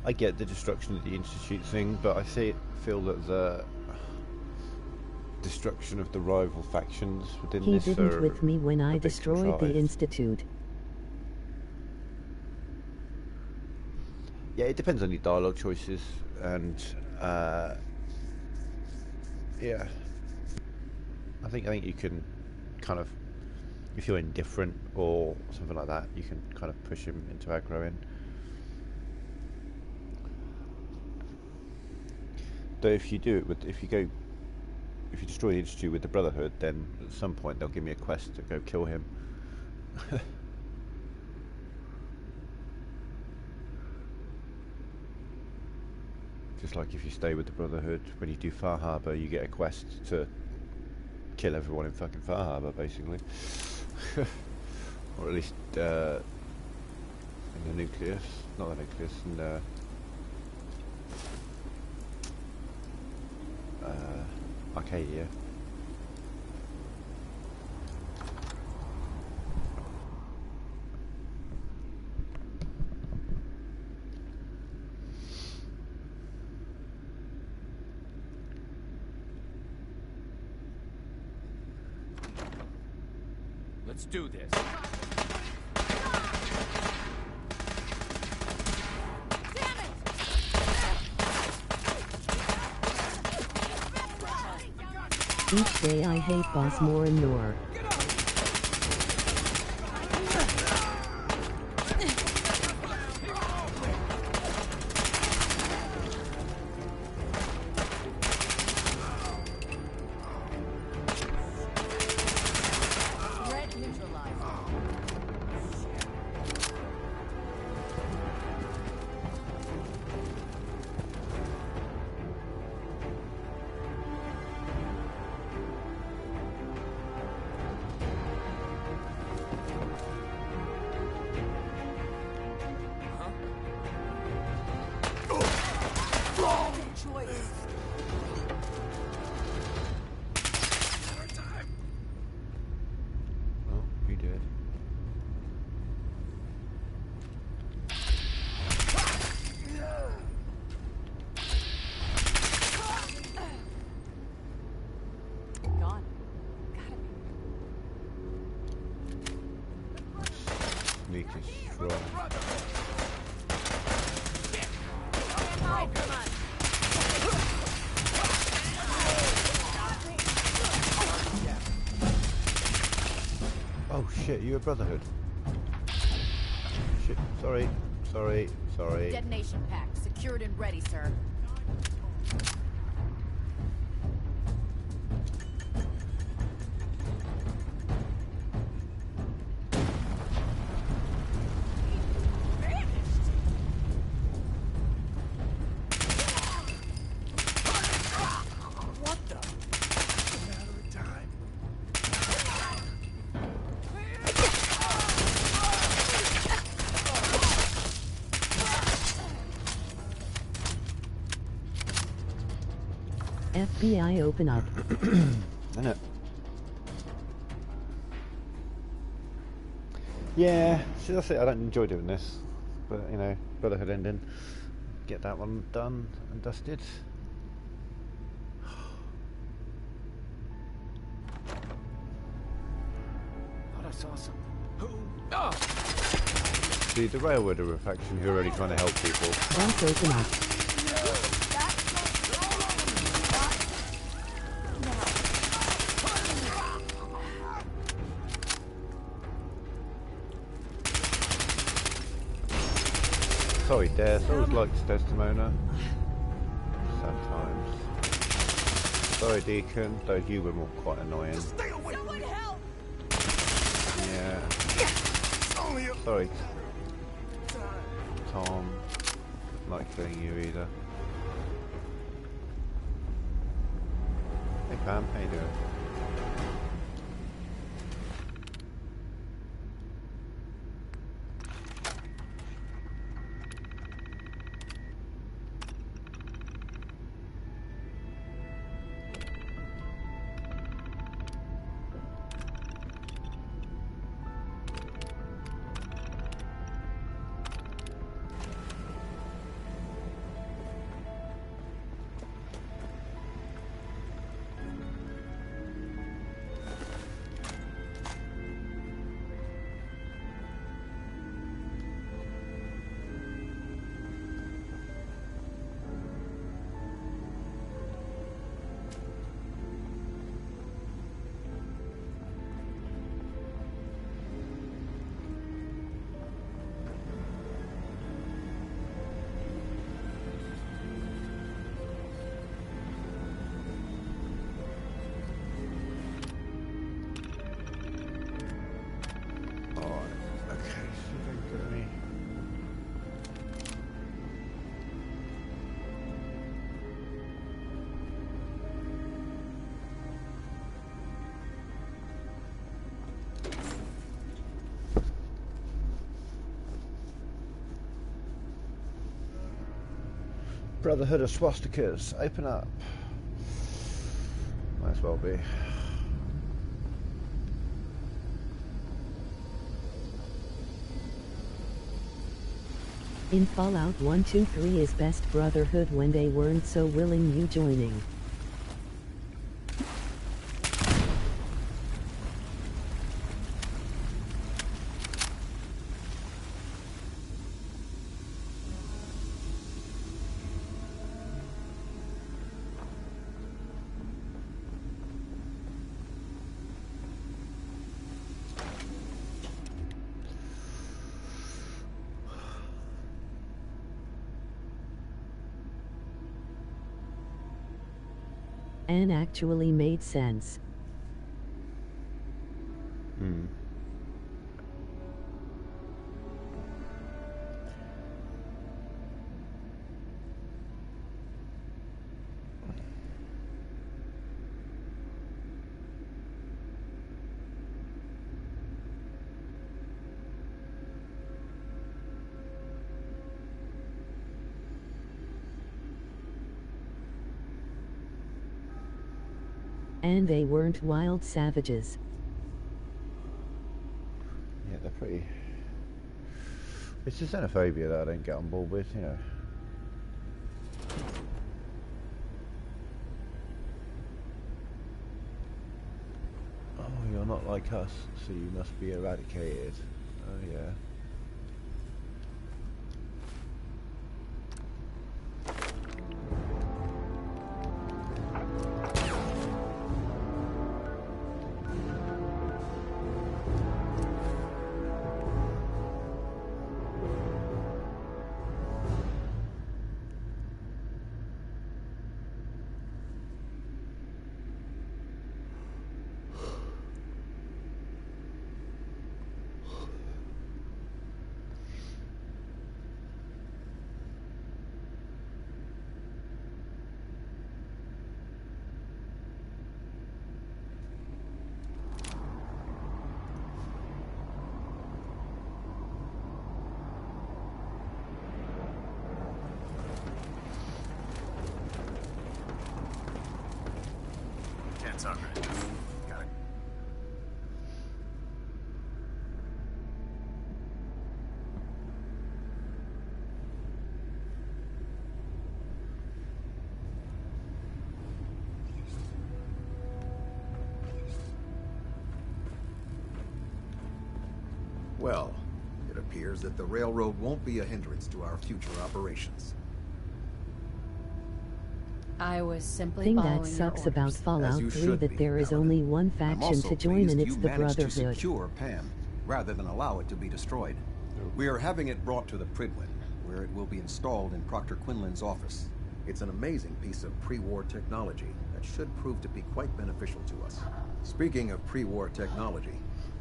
I get the destruction of the Institute thing, but I feel that the destruction of the rival factions within He this didn't are with me when I a bit destroyed the contrived. Institute. Yeah, it depends on your dialogue choices, and yeah, I think you can kind of, if you're indifferent or something like that, you can kind of push him into aggroing. Though if you do it with, if you destroy the Institute with the Brotherhood, then at some point they'll give me a quest to go kill him. Just like if you stay with the Brotherhood, when you do Far Harbor, you get a quest to kill everyone in fucking Far Harbor, basically. Or at least in the nucleus, not the nucleus, in the Arcadia. Let's do this. Each day I hate boss more and more. sneak is strong. Oh shit, you a Brotherhood? Shit, sorry. Detonation pack, secured and ready, sir. FBI open up. Isn't it? Yeah, see that's it, I don't enjoy doing this. But you know, Brotherhood ending. Get that one done and dusted. Thought I saw something. Who? See, the Railroad are a faction who are already trying to help people. Boss open up. Sorry, Des, I always liked Desdemona. Sad times. Sorry, Deacon, though you were more quite annoying. Someone help! Yeah. Sorry, Tom. Not killing you either. Hey Pam, how you doing? Brotherhood of swastikas, open up. Might as well be. In Fallout 1, 2, 3 is best Brotherhood when they weren't so willing you joining. And actually made sense. Hmm. And they weren't wild savages. Yeah, they're pretty... It's the xenophobia that I don't get on board with, you know. Oh, you're not like us, so you must be eradicated. Oh yeah. It's all good. Got it. Well, it appears that the railroad won't be a hindrance to our future operations. I was simply thing following that your sucks about orders. Fallout 3 should that be, there is Paladin. only one I'm faction also to join pleased and it's you the managed to Brotherhood. secure Pam, rather than allow it to be destroyed. We are having it brought to the Pridwin, where it will be installed in Proctor Quinlan's office. It's an amazing piece of pre-war technology that should prove to be quite beneficial to us. Speaking of pre-war technology,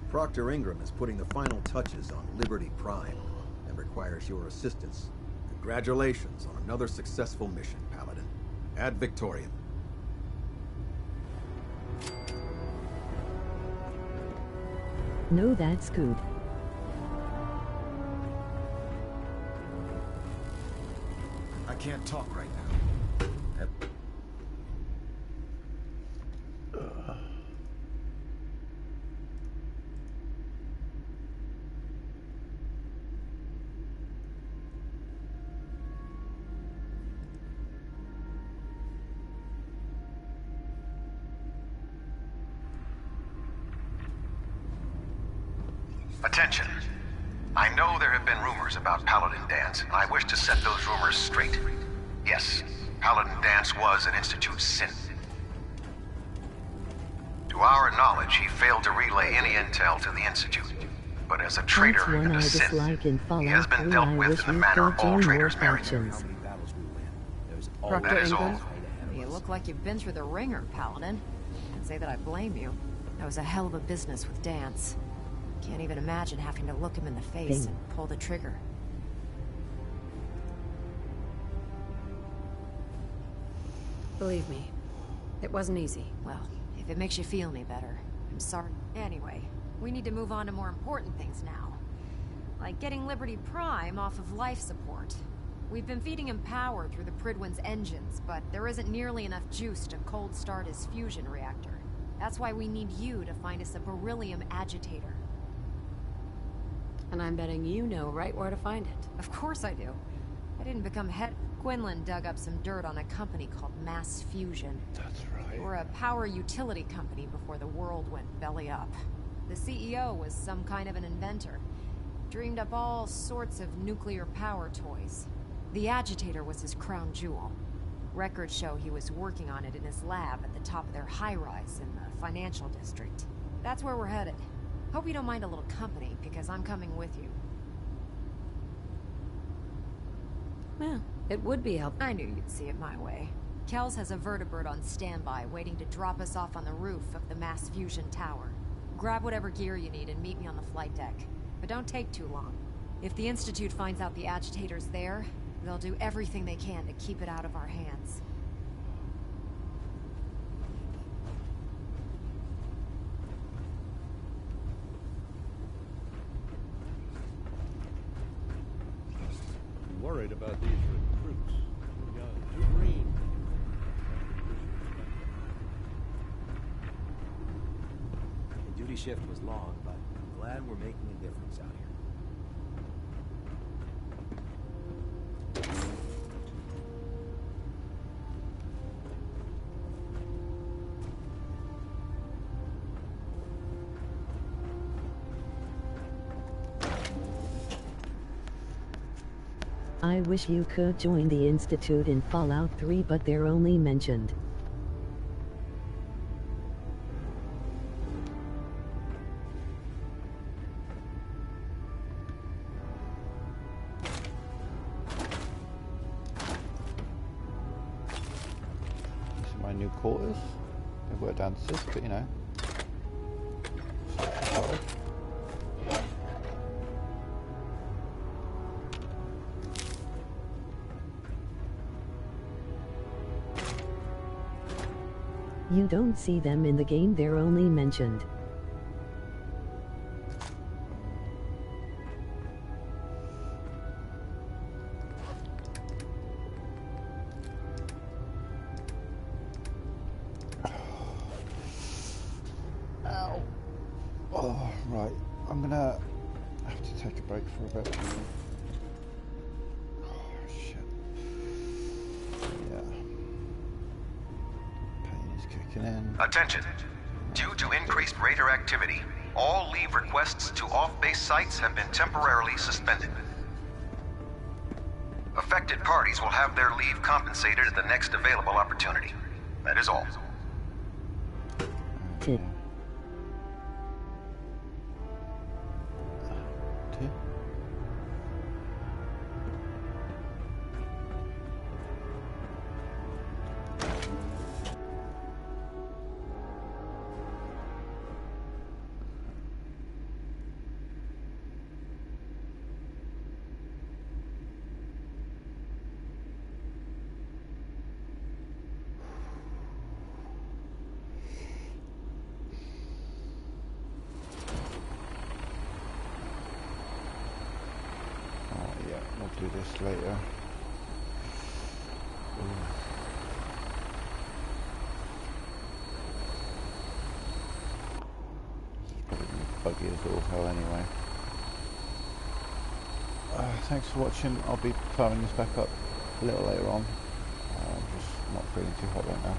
Proctor Ingram is putting the final touches on Liberty Prime and requires your assistance. Congratulations on another successful mission, Paladin. Ad Victoriam. No, that's good. I can't talk right now. Attention. I know there have been rumors about Paladin Danse, and I wish to set those rumors straight. Yes, Paladin Danse was an Institute synth. To our knowledge, he failed to relay any intel to the Institute. But as a traitor That's one and a I synth, dislike in he has Fallout been 3. dealt I with wish in the we manner could of all join more traitors married. factions. Proctor That is Ingram, all. you look like you've been through the ringer, Paladin. Can't say that I blame you. That was a hell of a business with Danse. Can't even imagine having to look him in the face and pull the trigger. Believe me, it wasn't easy. Well, if it makes you feel any better, I'm sorry. Anyway, we need to move on to more important things now. Like getting Liberty Prime off of life support. We've been feeding him power through the Pridwin's engines, but there isn't nearly enough juice to cold start his fusion reactor. That's why we need you to find us a beryllium agitator. And I'm betting you know right where to find it. Of course I do. I didn't become head... Quinlan dug up some dirt on a company called Mass Fusion. That's right. They were a power utility company before the world went belly up. The CEO was some kind of an inventor. Dreamed up all sorts of nuclear power toys. The agitator was his crown jewel. Records show he was working on it in his lab at the top of their high-rise in the financial district. That's where we're headed. Hope you don't mind a little company, because I'm coming with you. Well, it would be helpful. I knew you'd see it my way. Kells has a vertibird on standby, waiting to drop us off on the roof of the Mass Fusion Tower. Grab whatever gear you need and meet me on the flight deck. But don't take too long. If the Institute finds out the agitator's there, they'll do everything they can to keep it out of our hands. I'm worried about these recruits. Too young, too green. The duty shift was long, but I'm glad we're making a difference out here. I wish you could join the Institute in Fallout 3, but they're only mentioned. These are my new quarters. They've worked downstairs, but you know. You don't see them in the game, they're only mentioned. break for a bit. Oh, shit. Yeah. Pain is kicking in. Attention. Due to increased raider activity, all leave requests to off-base sites have been temporarily suspended. Affected parties will have their leave compensated at the next available opportunity. That is all. Tip. Do this later. Buggy as all hell anyway. Thanks for watching. I'll be firing this back up a little later on. Just not feeling too hot right now.